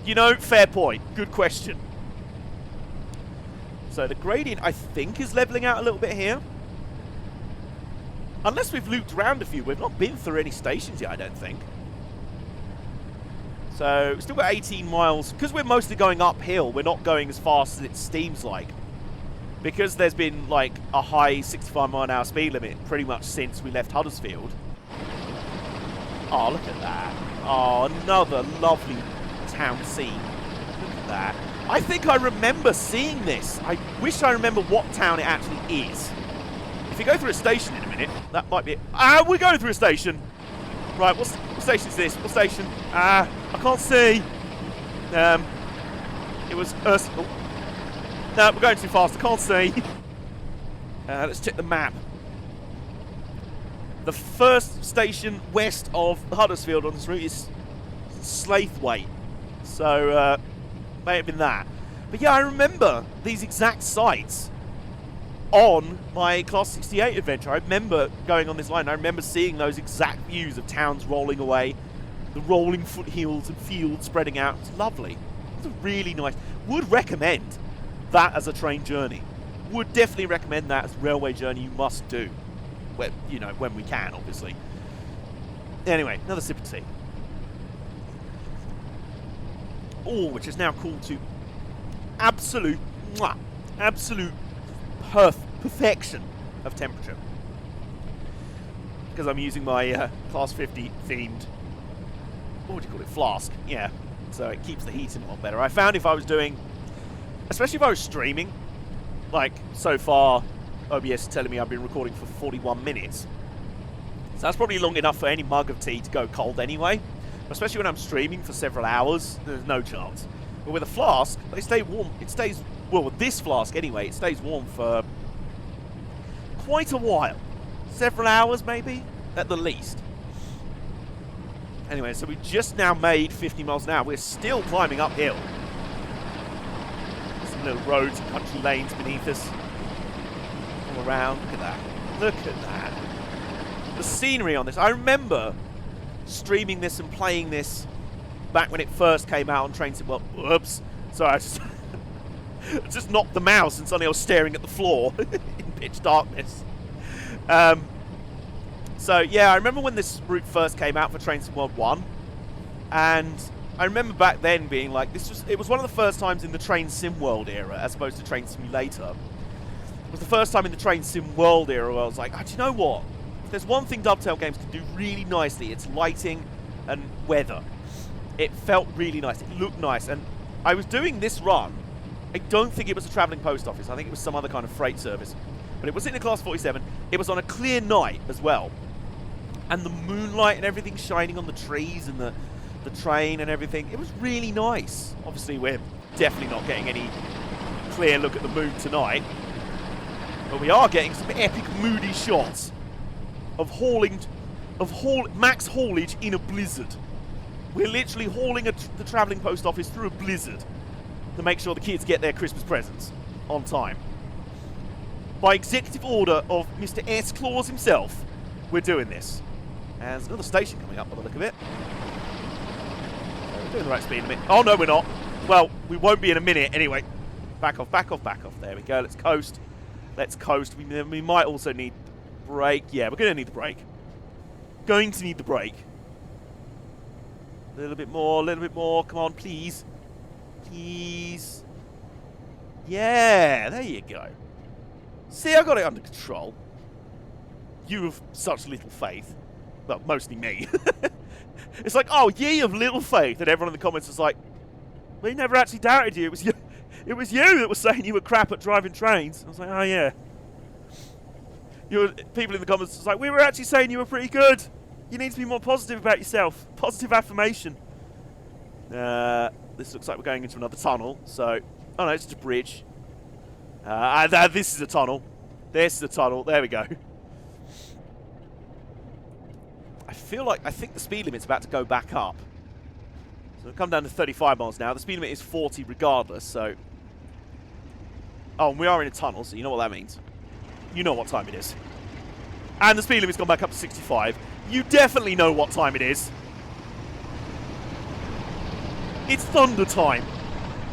You know, fair point. Good question. So the gradient, I think, is leveling out a little bit here. Unless we've looped around a few. We've not been through any stations yet, I don't think. So, we've still got 18 miles. Because we're mostly going uphill, we're not going as fast as it seems like. Because there's been, like, a high 65-mile-an-hour speed limit pretty much since we left Huddersfield. Oh, look at that. Oh, another lovely town scene. Look at that. I think I remember seeing this. I wish I remember what town it actually is. If you go through a station in a minute, that might be it. Ah, we're going through a station. Right, what station is this? What station? I can't see. It was... oh. No, we're going too fast. I can't see. Let's check the map. The first station west of Huddersfield on this route is Slaithwaite. So, may have been that. But yeah, I remember these exact sites on my Class 68 adventure. I remember going on this line. I remember seeing those exact views of towns rolling away, the rolling foothills and fields spreading out. It's lovely. It's really nice. Would recommend that as a train journey. Would definitely recommend that as a railway journey you must do. When, you know, when we can, obviously. Anyway, another sip of tea. Oh, which is now cooled to absolute perfection of temperature. Because I'm using my Class 50 themed, what would you call it, flask. Yeah, so it keeps the heat in a lot better. I found if I was doing, especially if I was streaming, like so far OBS is telling me I've been recording for 41 minutes. So that's probably long enough for any mug of tea to go cold anyway. Especially when I'm streaming for several hours, there's no chance. But with a flask, they stay warm. It stays, well, with this flask anyway, it stays warm for quite a while. Several hours, maybe, at the least. Anyway, so we just now made 50 miles an hour. We're still climbing uphill. Some little roads and country lanes beneath us. All around. Look at that. Look at that. The scenery on this. I remember streaming this and playing this back when it first came out on Trains. Well, whoops. Sorry, I just, I just knocked the mouse and suddenly I was staring at the floor in pitch darkness. So, yeah, I remember when this route first came out for Trains World 1. And I remember back then being like, it was one of the first times in the Train Sim World era, as opposed to Train Simulator. It was the first time in the Train Sim World era where I was like, do you know what? If there's one thing Dovetail games can do really nicely, it's lighting and weather. It felt really nice. It looked nice. And I was doing this run. I don't think it was a travelling post office. I think it was some other kind of freight service. But it was in a Class 47. It was on a clear night as well. And the moonlight and everything shining on the trees and the train and everything. It was really nice. Obviously, we're definitely not getting any clear look at the moon tonight. But we are getting some epic moody shots of max haulage in a blizzard. We're literally hauling the travelling post office through a blizzard to make sure the kids get their Christmas presents on time. By executive order of Mr. S. Claus himself, we're doing this. And there's another station coming up by the look of it. We're doing the right speed limit. Oh, no, we're not. Well, we won't be in a minute anyway. Back off, back off, back off. There we go. Let's coast. Let's coast. We might also need the brake. Yeah, we're going to need the brake. Going to need the brake. A little bit more, a little bit more. Come on, please. Please. Yeah, there you go. See, I got it under control. You have such little faith. Well, mostly me. It's like, oh, ye of little faith. And everyone in the comments was like, we never actually doubted you. It was you that was saying you were crap at driving trains. I was like, oh, yeah. People in the comments was like, we were actually saying you were pretty good. You need to be more positive about yourself. Positive affirmation. This looks like we're going into another tunnel. So, oh no, it's just a bridge. This is a tunnel. This is a tunnel. There we go. I think the speed limit's about to go back up. So we'll come down to 35 miles now. The speed limit is 40 regardless, so... Oh, and we are in a tunnel, so you know what that means. You know what time it is. And the speed limit's gone back up to 65. You definitely know what time it is. It's thunder time.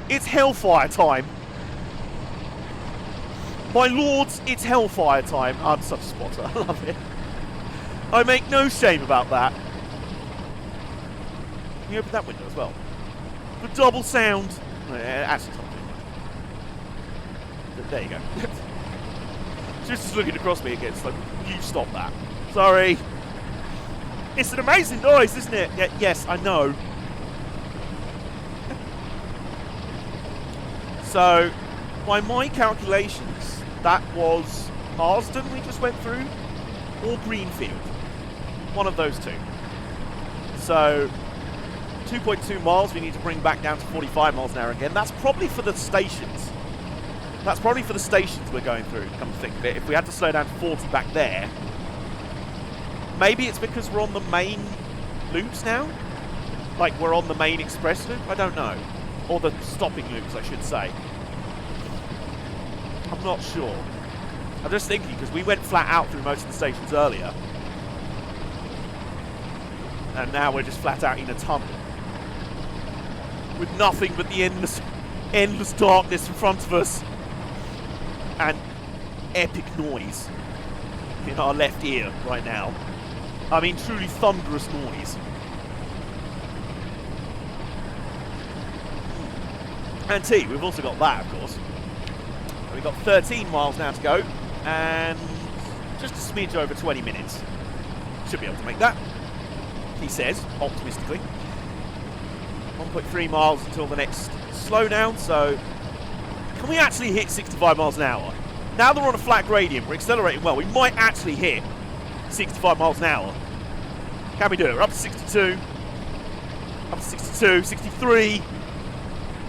It's hellfire time. My lords, it's hellfire time. I'm such a spotter. I love it. I make no shame about that. Can you open that window as well? The double sound. Actually, it's not too much. There you go. Just looking across me again. It's like, you stop that. Sorry. It's an amazing noise, isn't it? Yeah, yes, I know. So, by my calculations, that was Marsden we just went through, or Greenfield. One of those two. So, 2.2 miles we need to bring back down to 45 miles an hour again. That's probably for the stations. That's probably for the stations we're going through, come to think of it. If we had to slow down to 40 back there, maybe it's because we're on the main loops now? Like, we're on the main express loop? I don't know. Or the stopping loops, I should say. I'm not sure. I'm just thinking, because we went flat out through most of the stations earlier. And now we're just flat out in a tunnel. With nothing but the endless darkness in front of us. And epic noise in our left ear right now. I mean, truly thunderous noise. And T, we've also got that, of course. We've got 13 miles now to go, and just a smidge over 20 minutes. Should be able to make that, he says, optimistically. 1.3 miles until the next slowdown, so can we actually hit 65 miles an hour? Now that we're on a flat gradient, we're accelerating well, we might actually hit 65 miles an hour. Can we do it? We're up to 62. Up to 62, 63.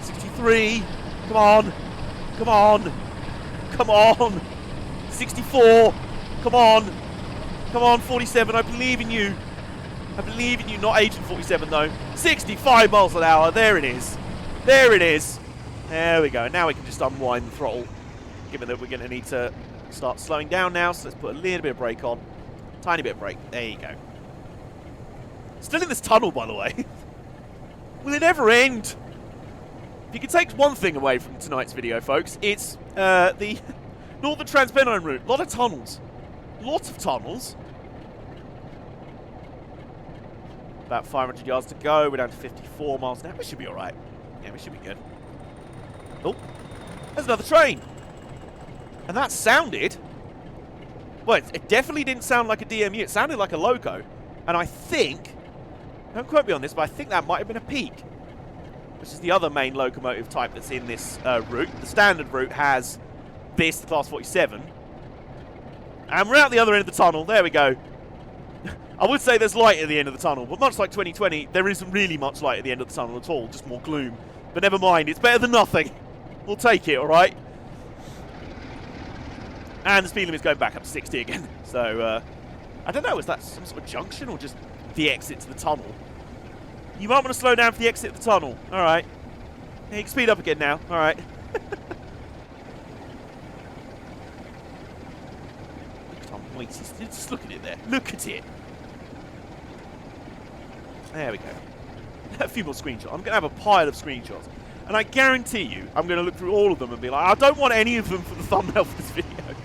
63. Come on. Come on. Come on. 64. Come on. Come on, 47. I believe in you. I believe in you. Not Agent 47, though. 65 miles an hour. There it is. There it is. There we go. Now we can just unwind the throttle, given that we're going to need to start slowing down now. So let's put a little bit of brake on. Tiny bit of brake. There you go. Still in this tunnel, by the way. Will it ever end? If you can take one thing away from tonight's video, folks, it's the northern Trans-Pennine route. A lot of tunnels. Lots of tunnels. About 500 yards to go. We're down to 54 miles now. We should be all right. Yeah, we should be good. Oh, there's another train. And that sounded... Well, it definitely didn't sound like a DMU. It sounded like a loco. And I think... Don't quote me on this, but I think that might have been a peak, which is the other main locomotive type that's in this route. The standard route has this, the Class 47. And we're out the other end of the tunnel. There we go. I would say there's light at the end of the tunnel, but much like 2020, there isn't really much light at the end of the tunnel at all, just more gloom. But never mind, it's better than nothing. We'll take it, all right? And the speed limit's going back up to 60 again. So, I don't know, is that some sort of junction or just the exit to the tunnel? You might want to slow down for the exit of the tunnel. All right. Yeah, you can speed up again now. All right. Look at how mighty. Just look at it there. Look at it. There we go. A few more screenshots. I'm going to have a pile of screenshots. And I guarantee you, I'm going to look through all of them and be like, I don't want any of them for the thumbnail for this video.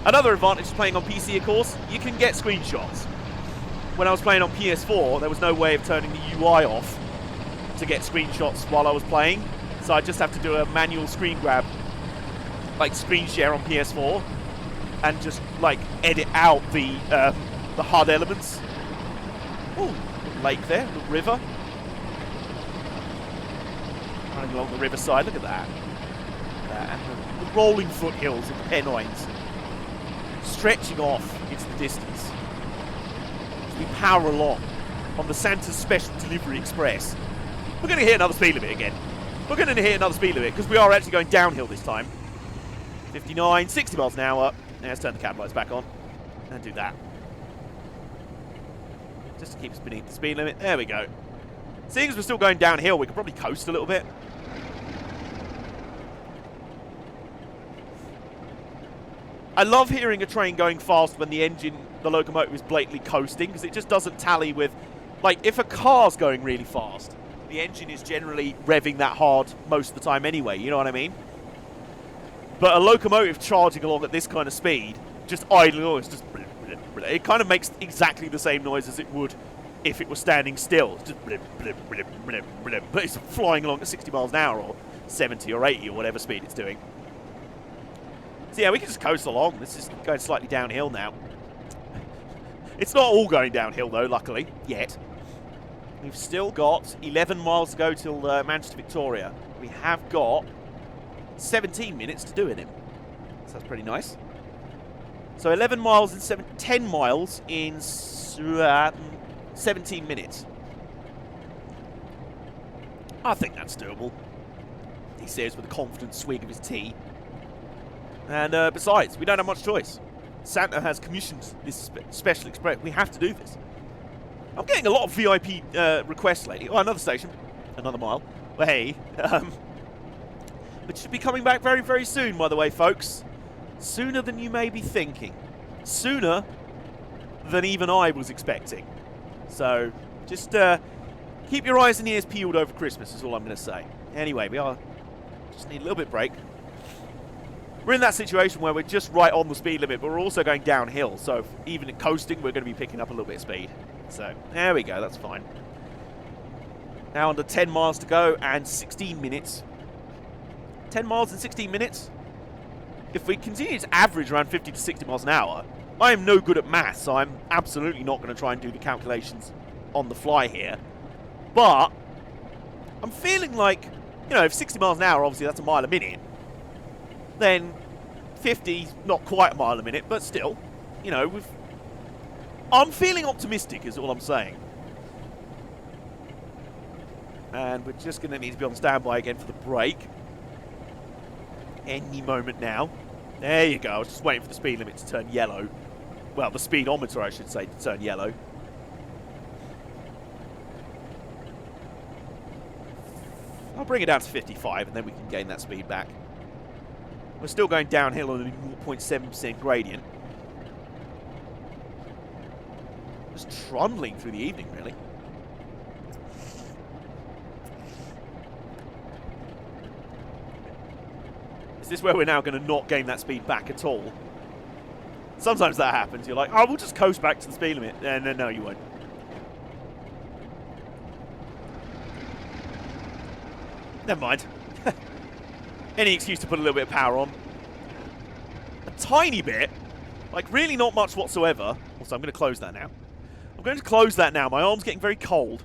Another advantage of playing on PC, of course, you can get screenshots. When I was playing on PS4, there was no way of turning the UI off to get screenshots while I was playing. So I just have to do a manual screen grab, like screen share on PS4, and just like edit out the HUD elements. Ooh, little lake there, little river. Running along the riverside, look at that. And the rolling foothills of the Pennines, stretching off into the distance. We power along on the Santa's Special Delivery Express. We're going to hit another speed limit again. We're going to hit another speed limit because we are actually going downhill this time. 59, 60 miles an hour. Now let's turn the cab lights back on and do that. Just to keep us beneath the speed limit. There we go. Seeing as we're still going downhill, we could probably coast a little bit. I love hearing a train going fast when the engine, the locomotive is blatantly coasting, because it just doesn't tally with, like, if a car's going really fast, the engine is generally revving that hard most of the time anyway, you know what I mean? But a locomotive charging along at this kind of speed, just idling along, it's just... It kind of makes exactly the same noise as it would if it was standing still. It's just but it's flying along at 60 miles an hour or 70 or 80 or whatever speed it's doing. So yeah, we can just coast along. This is going slightly downhill now. It's not all going downhill though, luckily, yet. We've still got 11 miles to go till Manchester Victoria. We have got 17 minutes to do it in. So that's pretty nice. So 11 miles and 10 miles in 17 minutes. I think that's doable, he says with a confident swig of his tea. And besides, we don't have much choice. Santa has commissioned this special express. We have to do this. I'm getting a lot of VIP requests lately. Oh, another station. Another mile. Well, hey. But should be coming back very, very soon, by the way, folks. Sooner than you may be thinking. Sooner than even I was expecting. So, just keep your eyes and ears peeled over Christmas is all I'm going to say. Anyway, we just need a little bit of break. We're in that situation where we're just right on the speed limit, but we're also going downhill. So even at coasting, we're going to be picking up a little bit of speed. So there we go, that's fine. Now under 10 miles to go and 16 minutes. 10 miles and 16 minutes? If we continue to average around 50 to 60 miles an hour, I am no good at maths, so I'm absolutely not going to try and do the calculations on the fly here. But I'm feeling like, you know, if 60 miles an hour, obviously that's a mile a minute, then 50, not quite a mile a minute, but still, you know, I'm feeling optimistic is all I'm saying. And we're just going to need to be on standby again for the break. Any moment now. There you go. I was just waiting for the speed limit to turn yellow. Well, the speedometer, I should say, to turn yellow. I'll bring it down to 55 and then we can gain that speed back. We're still going downhill on a 0.7% gradient. Just trundling through the evening, really. Is this where we're now going to not gain that speed back at all? Sometimes that happens. You're like, oh, we'll just coast back to the speed limit. No, you won't. Never mind. Any excuse to put a little bit of power on. A tiny bit. Like, really not much whatsoever. Also, I'm going to close that now. I'm going to close that now. My arm's getting very cold.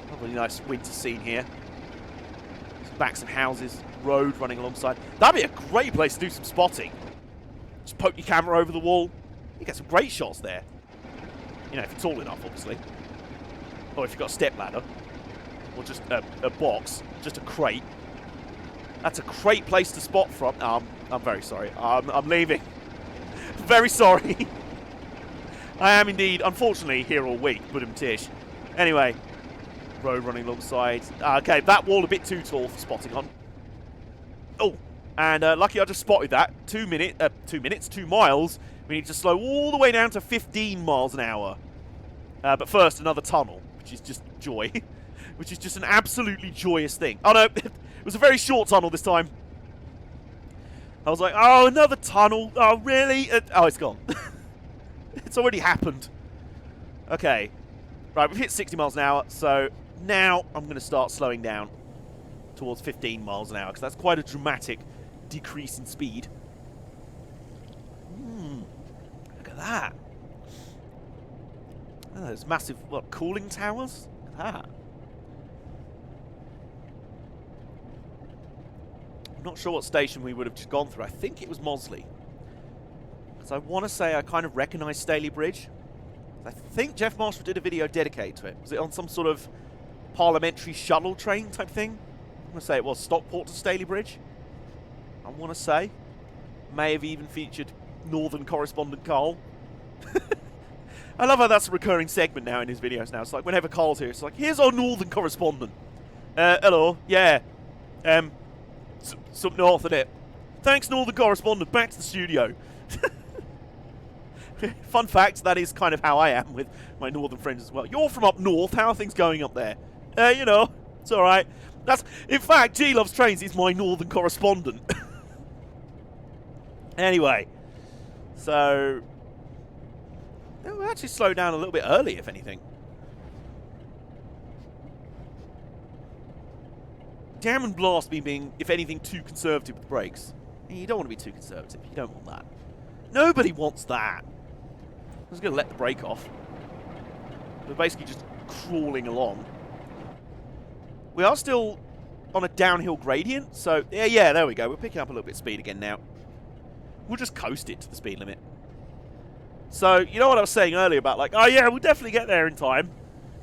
Lovely nice winter scene here. Some backs of houses. Road running alongside. That'd be a great place to do some spotting. Just poke your camera over the wall. You get some great shots there. You know, if you're tall enough, obviously. Or if you've got a step ladder. Or just a box. Just a crate. That's a great place to spot from. I'm very sorry. I'm leaving. Very sorry. I am indeed, unfortunately, here all week. Tish. Anyway. Road running alongside. Okay, that wall a bit too tall for spotting on. Oh. And lucky I just spotted that. 2 miles. We need to slow all the way down to 15 miles an hour. But first, another tunnel. Which is just joy. Which is just an absolutely joyous thing. Oh no, it was a very short tunnel this time. I was like, oh, another tunnel. Oh, really? Oh, it's gone. It's already happened. Okay. Right, we've hit 60 miles an hour, so now I'm going to start slowing down towards 15 miles an hour, because that's quite a dramatic decrease in speed. Look at that. Oh, there's massive, what, cooling towers? Look at that. I'm not sure what station we would have just gone through. I think it was Mosley. Because I want to say I kind of recognise Staley Bridge. I think Jeff Marshall did a video dedicated to it. Was it on some sort of parliamentary shuttle train type thing? I'm going to say it was Stockport to Staley Bridge. I want to say. May have even featured Northern correspondent Carl. I love how that's a recurring segment now in his videos now. It's like whenever Carl's here, it's like, here's our Northern correspondent. Hello, yeah. It's up north, isn't it? Thanks, Northern correspondent. Back to the studio. Fun fact, that is kind of how I am with my northern friends as well. You're from up north. How are things going up there? You know, it's all right. In fact, G Loves Trains is my northern correspondent. Anyway, So, we'll actually slow down a little bit early, if anything. Damn and blast me being, if anything, too conservative with the brakes. You don't want to be too conservative. You don't want that. Nobody wants that. I'm just going to let the brake off. We're basically just crawling along. We are still on a downhill gradient, so yeah, there we go. We're picking up a little bit of speed again now. We'll just coast it to the speed limit. So, you know what I was saying earlier about, like, oh yeah, we'll definitely get there in time.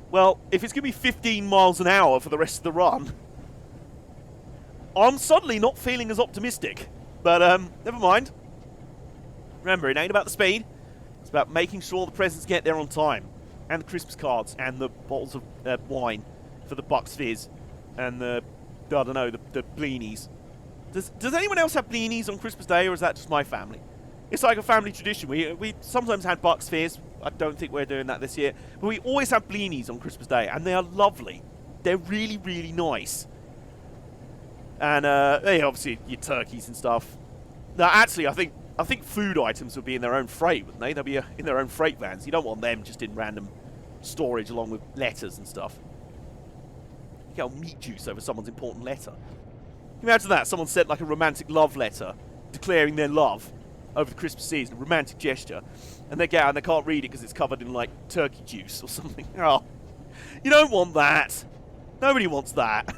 Well, if it's going to be 15 miles an hour for the rest of the run, I'm suddenly not feeling as optimistic. But, never mind. Remember, it ain't about the speed. It's about making sure the presents get there on time. And the Christmas cards. And the bottles of wine for the Bucks Fizz. And the, I don't know, the blinis. Does anyone else have blinis on Christmas Day, or is that just my family? It's like a family tradition. We sometimes had Bucks Fizz. I don't think we're doing that this year. But we always have blinis on Christmas Day. And they are lovely. They're really, really nice. And, yeah, obviously, your turkeys and stuff. Now, actually, I think food items would be in their own freight, wouldn't they? They'll be in their own freight vans. You don't want them just in random storage along with letters and stuff. You get meat juice over someone's important letter. Can you imagine that? Someone sent, like, a romantic love letter declaring their love over the Christmas season, a romantic gesture. And they get out and they can't read it because it's covered in, like, turkey juice or something. Oh, you don't want that. Nobody wants that.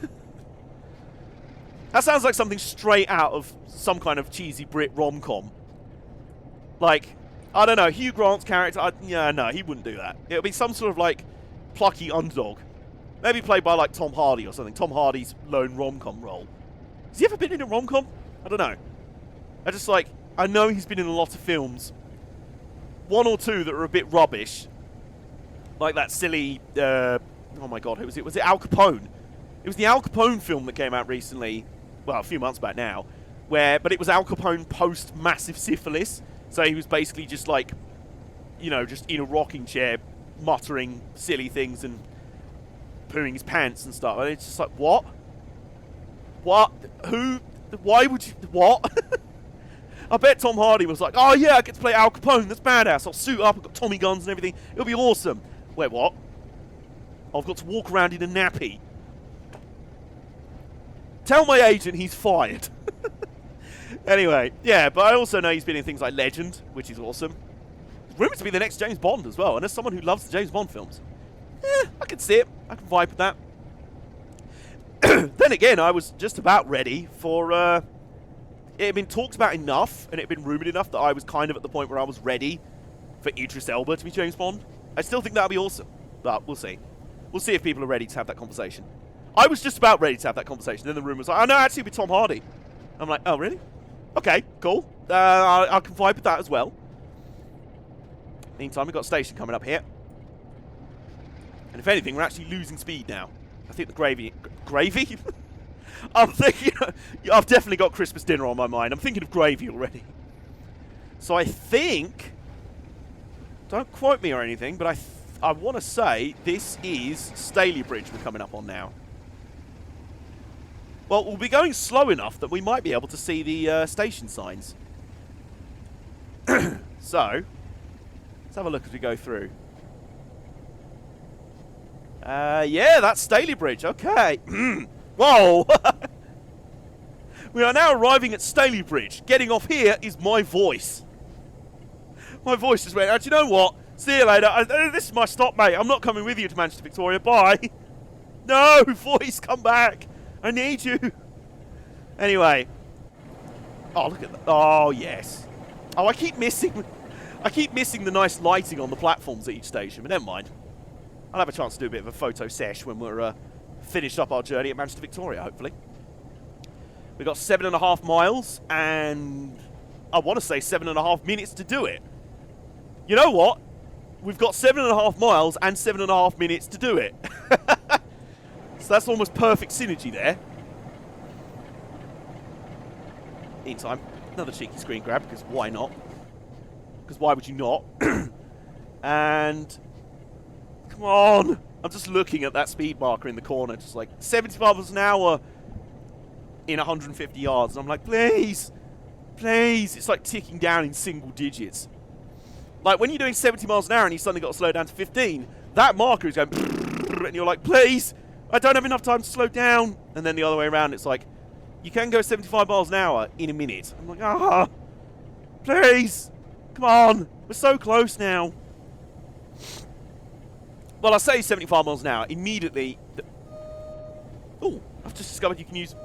That sounds like something straight out of some kind of cheesy Brit rom-com. Like, I don't know, Hugh Grant's character, yeah, no, he wouldn't do that. It would be some sort of, like, plucky underdog. Maybe played by, like, Tom Hardy or something. Tom Hardy's lone rom-com role. Has he ever been in a rom-com? I don't know. I know he's been in a lot of films. One or two that are a bit rubbish. Like that silly, oh my god, who was it? Was it Al Capone? It was the Al Capone film that came out recently. Well, a few months back now, but it was Al Capone post-massive syphilis, so he was basically just like, you know, just in a rocking chair, muttering silly things and pooing his pants and stuff, and it's just like, what? What? Who? Why would you? What? I bet Tom Hardy was like, oh yeah, I get to play Al Capone, that's badass, I'll suit up, I've got Tommy guns and everything, it'll be awesome. Wait, what? I've got to walk around in a nappy. Tell my agent he's fired. Anyway, yeah, but I also know he's been in things like Legend, which is awesome. Rumoured to be the next James Bond as well, and as someone who loves the James Bond films, I can see it. I can vibe with that. Then again, I was just about ready for... it had been talked about enough, and it had been rumoured enough that I was kind of at the point where I was ready for Idris Elba to be James Bond. I still think that would be awesome, but we'll see. We'll see if people are ready to have that conversation. I was just about ready to have that conversation. Then the rumor was like, oh, no, actually, it'd be Tom Hardy. I'm like, oh, really? Okay, cool. I can vibe with that as well. Meantime, we've got a station coming up here. And if anything, we're actually losing speed now. I think the gravy... Gravy? I'm thinking... I've definitely got Christmas dinner on my mind. I'm thinking of gravy already. So I think... Don't quote me or anything, but I want to say this is Staley Bridge we're coming up on now. Well, we'll be going slow enough that we might be able to see the station signs. So, let's have a look as we go through. Yeah, that's Staley Bridge. Okay. Whoa! We are now arriving at Staley Bridge. Getting off here is my voice. My voice just went, oh, do you know what? See you later. This is my stop, mate. I'm not coming with you to Manchester, Victoria. Bye. No, voice, come back. I need you. Anyway. Oh, look at that. Oh, yes. Oh, I keep missing the nice lighting on the platforms at each station, but never mind. I'll have a chance to do a bit of a photo sesh when we're finished up our journey at Manchester, Victoria, hopefully. We've got 7.5 miles, and I want to say 7.5 minutes to do it. You know what? We've got 7.5 miles and 7.5 minutes to do it. So that's almost perfect synergy there. Meantime, another cheeky screen grab, because why not? Because why would you not? And... Come on! I'm just looking at that speed marker in the corner, just like 75 miles an hour in 150 yards. And I'm like, please! Please. It's like ticking down in single digits. Like when you're doing 70 miles an hour and you suddenly got to slow down to 15, that marker is going and you're like, please, I don't have enough time to slow down. And then the other way around, it's like, you can go 75 miles an hour in a minute. I'm like, please, come on, we're so close now. Well, I say 75 miles an hour, immediately... Oh, I've just discovered you can use...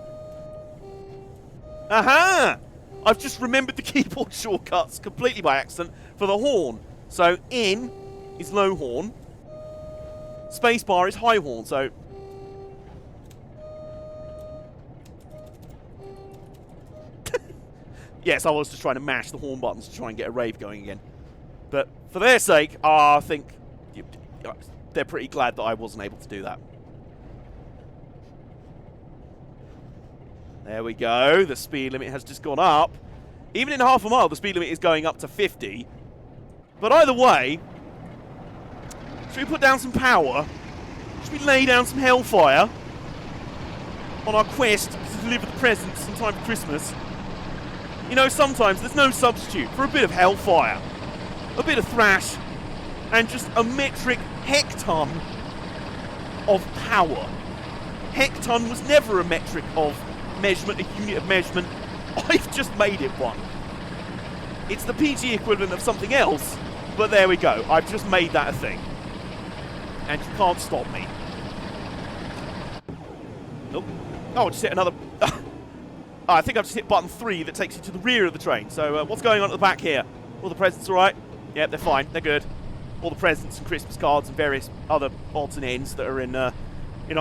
Aha! I've just remembered the keyboard shortcuts completely by accident for the horn. So, in is low horn. Spacebar is high horn, so... Yes, I was just trying to mash the horn buttons to try and get a rave going again. But for their sake, I think they're pretty glad that I wasn't able to do that. There we go. The speed limit has just gone up. Even in half a mile, the speed limit is going up to 50. But either way, should we put down some power? Should we lay down some hellfire on our quest to deliver the presents in time for Christmas? You know, sometimes there's no substitute for a bit of hellfire, a bit of thrash, and just a metric hecton of power. Hecton was never a metric of measurement, a unit of measurement. I've just made it one. It's the PG equivalent of something else, but there we go. I've just made that a thing. And you can't stop me. Nope. Oh, I just hit another... I think I've just hit button 3 that takes you to the rear of the train. So what's going on at the back here? All the presents all right? Yep, they're fine. They're good. All the presents and Christmas cards and various other odds and ends that are in our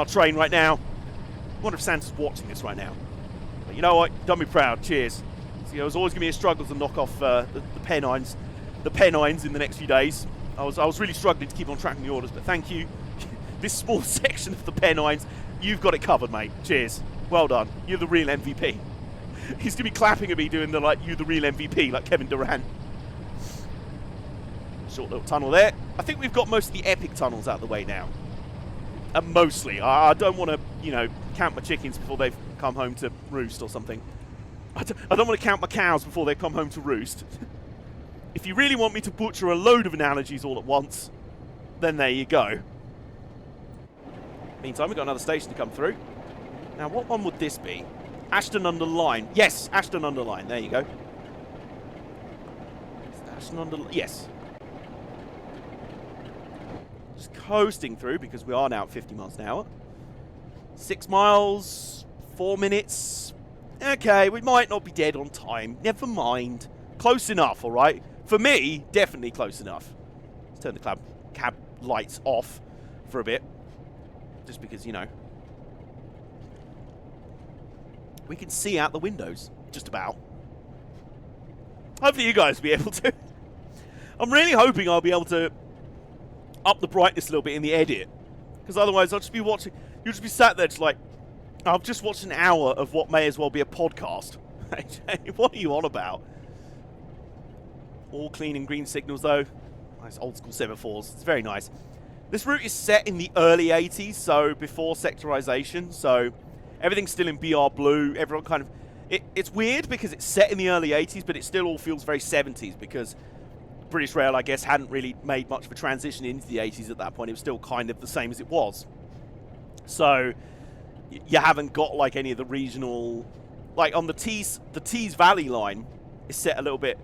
train right now. I wonder if Santa's watching this right now. But you know what? Done me proud. Cheers. See, it was always going to be a struggle to knock off the Pennines in the next few days. I was really struggling to keep on tracking the orders, but thank you. This small section of the Pennines, you've got it covered, mate. Cheers. Well done. You're the real MVP. He's going to be clapping at me doing the, like, you the real MVP, like Kevin Durant. Short little tunnel there. I think we've got most of the epic tunnels out of the way now. Mostly. I don't want to, you know, count my chickens before they've come home to roost or something. I don't want to count my cows before they come home to roost. If you really want me to butcher a load of analogies all at once, then there you go. Meantime, we've got another station to come through. Now, what one would this be? Ashton-under-Lyne. Yes, Ashton-under-Lyne. There you go. Ashton-under-Lyne. Yes. Just coasting through because we are now at 50 miles an hour. 6 miles, 4 minutes. Okay, we might not be dead on time. Never mind. Close enough, all right? For me, definitely close enough. Let's turn the cab lights off for a bit. Just because, you know, we can see out the windows, just about. Hopefully you guys will be able to. I'm really hoping I'll be able to up the brightness a little bit in the edit. Because otherwise I'll just be watching, you'll just be sat there just like, I've just watched an hour of what may as well be a podcast. What are you on about? All clean and green signals though. Nice old school semaphores. It's very nice. This route is set in the early 80s, so before sectorization. So everything's still in BR blue. Everyone kind of... It's weird because it's set in the early 80s, but it still all feels very 70s because British Rail, I guess, hadn't really made much of a transition into the 80s at that point. It was still kind of the same as it was. So you haven't got like any of the regional... Like on the Tees Valley line is set a little bit,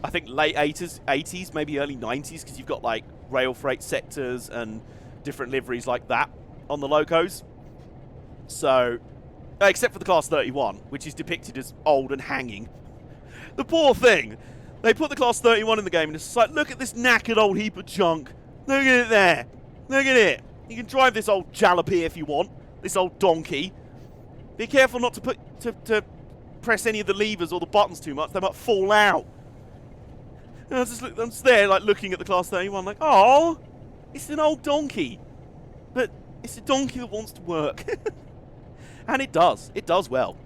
I think, late 80s, maybe early 90s, because you've got like rail freight sectors and different liveries like that on the locos. So, except for the Class 31, which is depicted as old and hanging. The poor thing. They put the Class 31 in the game and it's like, look at this knackered old heap of junk. Look at it there. Look at it. You can drive this old jalopy if you want. This old donkey. Be careful not to press any of the levers or the buttons too much. They might fall out. And I'm just there, like, looking at the Class 31, like, oh, it's an old donkey. But it's a donkey that wants to work. And it does. It does well.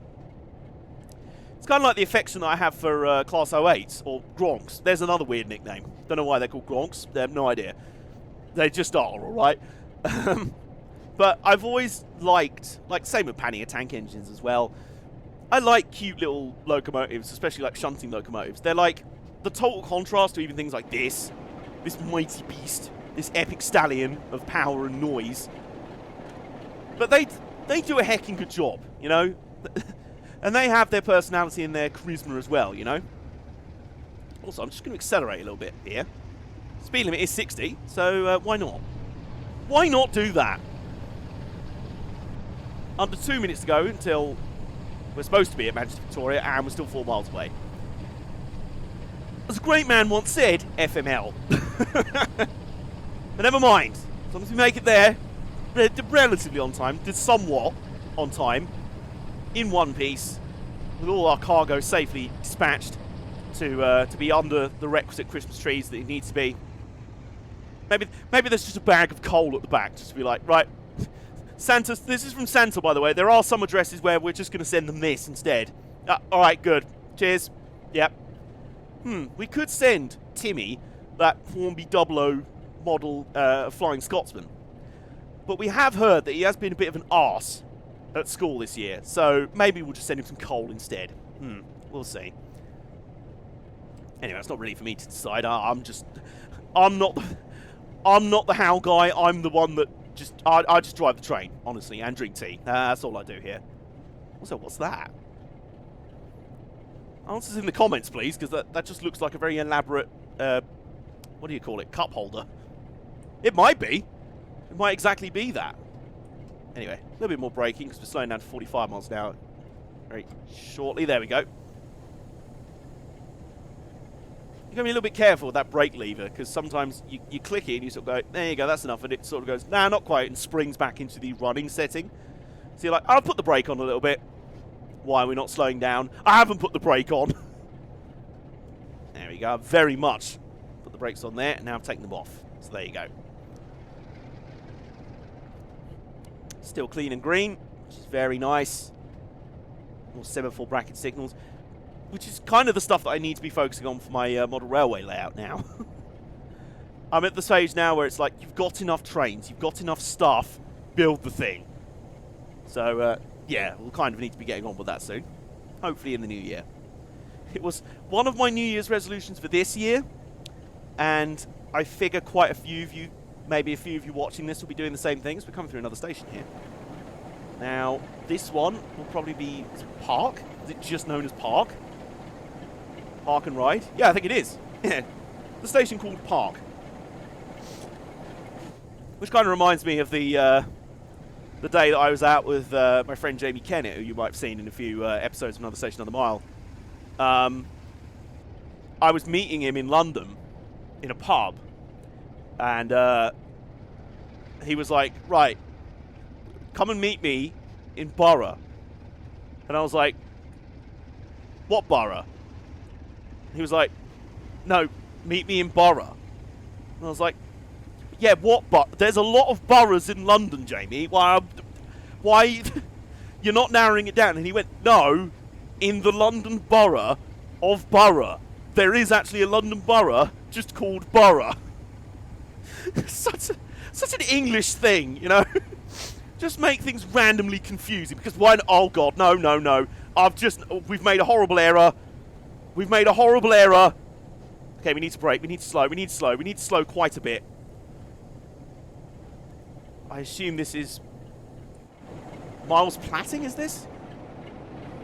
It's kind of like the affection that I have for Class 08s, or Gronks. There's another weird nickname. Don't know why they're called Gronks. They have no idea. They just are, all right? But I've always liked, like, same with Pannier tank engines as well. I like cute little locomotives, especially like shunting locomotives. They're like the total contrast to even things like this mighty beast, this epic stallion of power and noise. But they do a heckin' good job, you know? And they have their personality and their charisma as well, you know? Also, I'm just going to accelerate a little bit here. Speed limit is 60, so why not? Why not do that? Under 2 minutes to go until we're supposed to be at Manchester Victoria, and we're still 4 miles away. As a great man once said, FML. But never mind. As long as we make it there, relatively on time, did somewhat on time, in one piece, with all our cargo safely dispatched to be under the requisite Christmas trees that it needs to be. Maybe there's just a bag of coal at the back, just to be like, right, Santa, this is from Santa, by the way. There are some addresses where we're just going to send them this instead. All right, good. Cheers. Yep. We could send Timmy that Formby 00 model Flying Scotsman. But we have heard that he has been a bit of an arse at school this year, so maybe we'll just send him some coal instead. We'll see. Anyway, it's not really for me to decide. I'm not the how guy. I'm the one that I just drive the train, honestly, and drink tea. That's all I do here. Also, what's that? Answers in the comments, please, because that just looks like a very elaborate, what do you call it, cup holder. It might be. It might exactly be that. Anyway, a little bit more braking, because we're slowing down to 45 miles an hour very shortly. There we go. You've got to be a little bit careful with that brake lever, because sometimes you click it and you sort of go, there you go, that's enough, and it sort of goes, nah, not quite, and springs back into the running setting. So you're like, I'll put the brake on a little bit. Why are we not slowing down? I haven't put the brake on. There we go, very much. Put the brakes on there, and now I've taken them off. So there you go. Still clean and green, which is very nice. More semaphore bracket signals, which is kind of the stuff that I need to be focusing on for my model railway layout now. I'm at the stage now where it's like, you've got enough trains, you've got enough stuff, build the thing. So, yeah, we'll kind of need to be getting on with that soon. Hopefully in the new year. It was one of my New Year's resolutions for this year, and I figure quite a few of you, maybe a few of you watching this, will be doing the same things. We're coming through another station here. Now, this one will probably be Park. Is it just known as Park? Park and Ride? Yeah, I think it is. Yeah, the station called Park. Which kind of reminds me of the day that I was out with my friend Jamie Kennett, who you might have seen in a few episodes of Another Station, Another Mile. I was meeting him in London in a pub, and he was like, right, come and meet me in Borough. And I was like, what borough? He was like, no, meet me in Borough. And I was like, yeah, what borough? There's a lot of boroughs in London, Jamie. Why you're not narrowing it down? And he went, no, in the London borough of Borough. There is actually a London borough just called Borough. Such an English thing, you know? Just make things randomly confusing, because why? Oh God, no. We've made a horrible error. We've made a horrible error. Okay, we need to brake. We need to slow. We need to slow quite a bit. I assume this is Miles Platting, is this?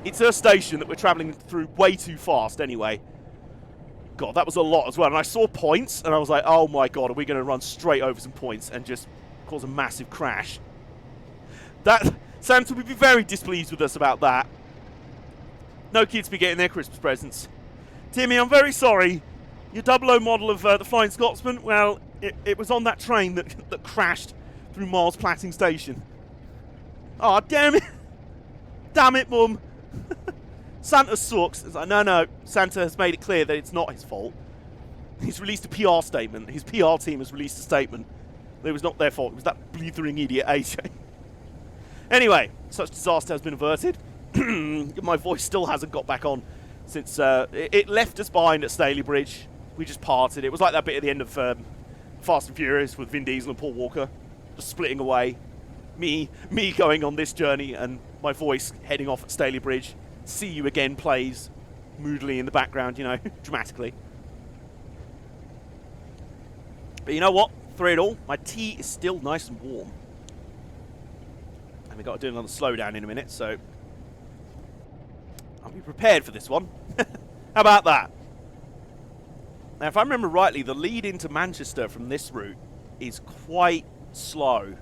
It's a station that we're travelling through way too fast anyway. God, that was a lot as well. And I saw points, and I was like, oh my God, are we going to run straight over some points and just cause a massive crash? Santa would be very displeased with us about that. No kids be getting their Christmas presents. Timmy, I'm very sorry. Your 00 model of the Flying Scotsman, well, it was on that train that crashed through Miles Platting Station. Oh, damn it. Damn it, Mum. Santa sucks. It's like, no. Santa has made it clear that it's not his fault. He's released a PR statement. His PR team has released a statement that it was not their fault. It was that blithering idiot, AJ. Anyway, such disaster has been averted. My voice still hasn't got back on since it left us behind at Staley Bridge. We just parted. It was like that bit at the end of Fast and Furious with Vin Diesel and Paul Walker just splitting away. Me going on this journey and my voice heading off at Staley Bridge See You Again plays moodily in the background, you know, dramatically. But you know what? Through it all, my tea is still nice and warm. And we've got to do another slowdown in a minute, so I'll be prepared for this one. How about that? Now, if I remember rightly, the lead into Manchester from this route is quite slow.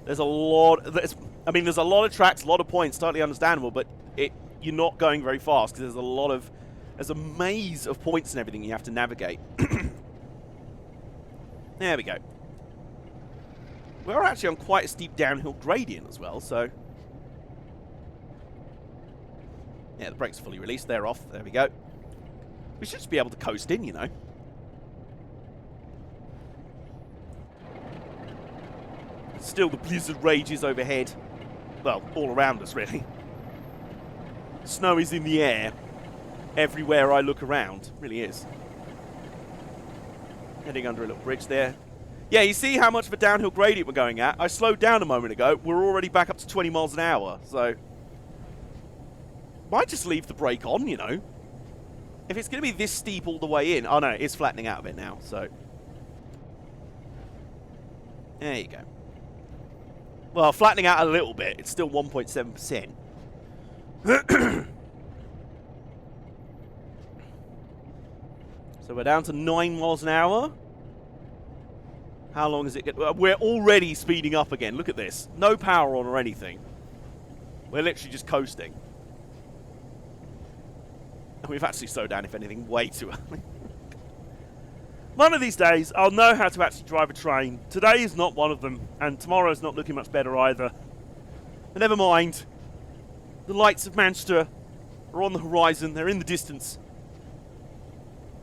There's a lot... there's a lot of tracks, a lot of points, totally understandable, but you're not going very fast because there's a maze of points and everything you have to navigate. There we go. We're actually on quite a steep downhill gradient as well, so... Yeah, the brakes are fully released. They're off. There we go. We should just be able to coast in, you know. Still, the blizzard rages overhead. Well, all around us, really. Snow is in the air everywhere I look around. It really is. Heading under a little bridge there. Yeah, you see how much of a downhill gradient we're going at? I slowed down a moment ago. We're already back up to 20 miles an hour, so... Might just leave the brake on, you know. If it's going to be this steep all the way in... Oh, no, it's flattening out a bit now, so... There you go. Well, flattening out a little bit. It's still 1.7%. So we're down to 9 miles an hour. How long is it? We're already speeding up again. Look at this. No power on or anything. We're literally just coasting. And we've actually slowed down, if anything, way too early. One of these days, I'll know how to actually drive a train. Today is not one of them, and tomorrow's not looking much better either. But never mind. The lights of Manchester are on the horizon. They're in the distance.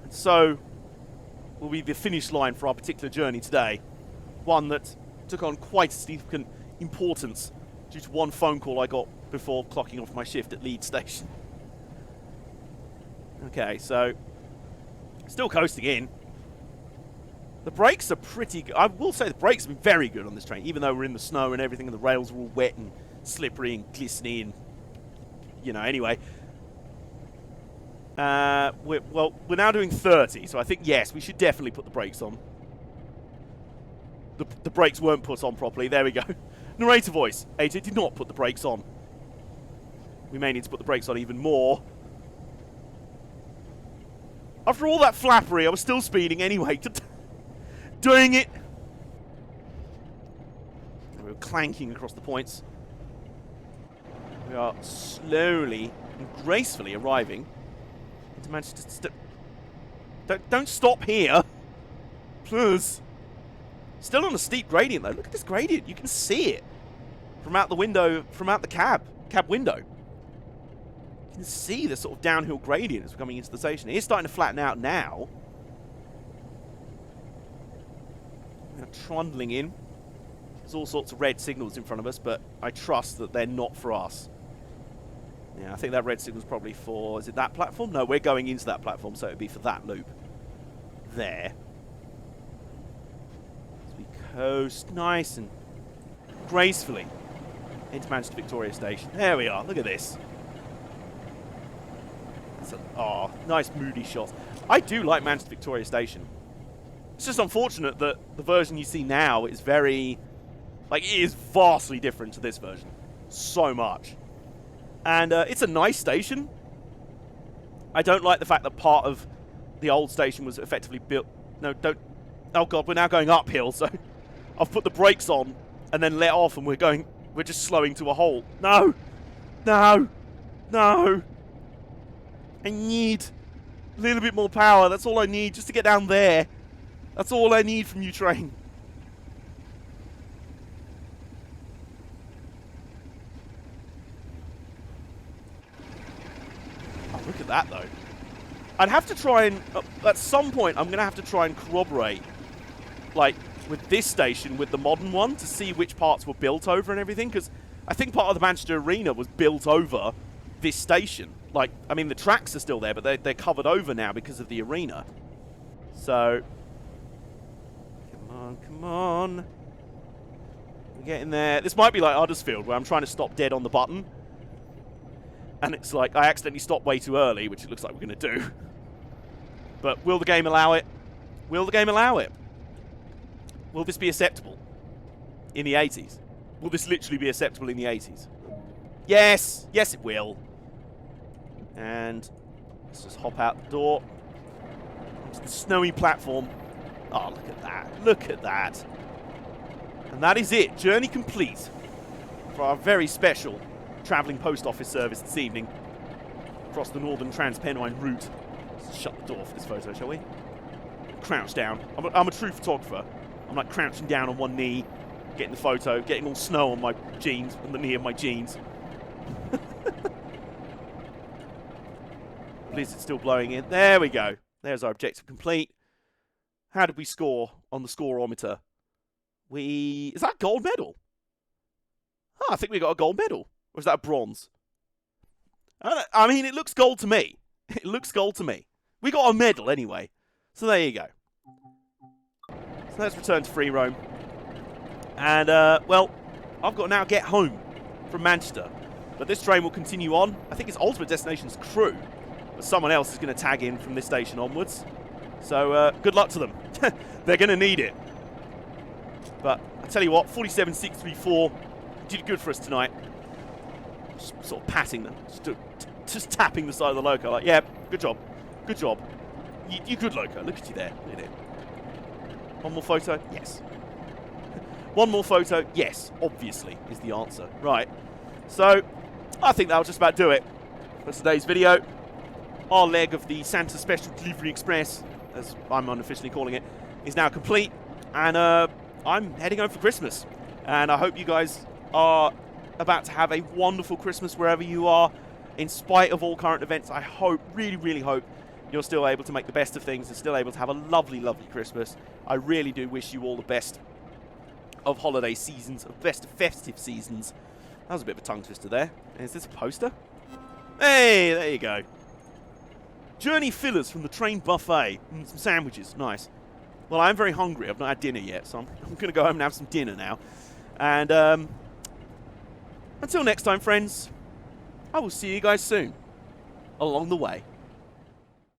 And so will be the finish line for our particular journey today. One that took on quite significant importance due to one phone call I got before clocking off my shift at Leeds station. Okay, so still coasting in. The brakes are pretty good. I will say the brakes have been very good on this train, even though we're in the snow and everything and the rails are all wet and slippery and glistening and, you know, anyway. We're now doing 30, so I think, yes, we should definitely put the brakes on. The brakes weren't put on properly. There we go. Narrator voice. AJ did not put the brakes on. We may need to put the brakes on even more. After all that flappery, I was still speeding anyway. Doing it. We were clanking across the points. We are slowly and gracefully arriving into Manchester. Don't stop here. Please. Still on a steep gradient though. Look at this gradient. You can see it from out the window, from out the cab window. You can see the sort of downhill gradient as we're coming into the station. It is starting to flatten out now. We're trundling in. There's all sorts of red signals in front of us, but I trust that they're not for us. Yeah, I think that red signal's probably for... Is it that platform? No, we're going into that platform, so it would be for that loop. There. As we coast nice and gracefully into Manchester Victoria Station. There we are. Look at this. Oh, nice moody shots. I do like Manchester Victoria Station. It's just unfortunate that the version you see now is very... Like, it is vastly different to this version. So much. And it's a nice station. I don't like the fact that part of the old station was effectively built... No, don't... Oh, God, we're now going uphill, so... I've put the brakes on and then let off, and we're just slowing to a halt. No! No! No! I need a little bit more power. That's all I need, just to get down there. That's all I need from you, train. Oh, look at that, though. I'd have to try and... at some point, I'm going to have to try and corroborate, like, with this station, with the modern one, to see which parts were built over and everything, because I think part of the Manchester Arena was built over this station. Like, I mean, the tracks are still there, but they're covered over now because of the arena. So... Come on, come on. We're getting there. This might be like Huddersfield, where I'm trying to stop dead on the button. And it's like, I accidentally stopped way too early, which it looks like we're going to do. But will the game allow it? Will the game allow it? Will this be acceptable in the 80s? Will this literally be acceptable in the 80s? Yes! Yes, it will. And let's just hop out the door onto the snowy platform. Oh, look at that. Look at that. And that is it. Journey complete for our very special travelling post office service this evening across the northern Trans-Pennine route. Let's shut the door for this photo, shall we? Crouch down. I'm a true photographer. I'm like crouching down on one knee, getting the photo, getting all snow on my jeans, on the knee of my jeans. Blizzard's still blowing in. There we go. There's our objective complete. How did we score on the scoreometer? Is that a gold medal? Oh, I think we got a gold medal. Or is that a bronze? I mean, it looks gold to me. It looks gold to me. We got a medal anyway. So there you go. So let's return to free roam. And, well, I've got to now get home from Manchester. But this train will continue on. I think its ultimate destination is Crewe. But someone else is going to tag in from this station onwards. So, good luck to them. They're going to need it. But I tell you what, 47.634 did good for us tonight. Just sort of patting them. Just tapping the side of the loco. Like, yeah, good job. Good job. You good, loco. Look at you there. Look at it. One more photo? Yes. One more photo? Yes, obviously, is the answer. Right. So, I think that'll just about do it for today's video. Our leg of the Santa Special Delivery Express, as I'm unofficially calling it, is now complete. And I'm heading home for Christmas. And I hope you guys are about to have a wonderful Christmas wherever you are. In spite of all current events, I hope, really, really hope, you're still able to make the best of things and still able to have a lovely, lovely Christmas. I really do wish you all the best of holiday seasons, of best of festive seasons. That was a bit of a tongue twister there. Is this a poster? Hey, there you go. Journey fillers from the train buffet. Some sandwiches, nice. Well, I'm very hungry. I've not had dinner yet, so I'm going to go home and have some dinner now. And until next time, friends, I will see you guys soon along the way.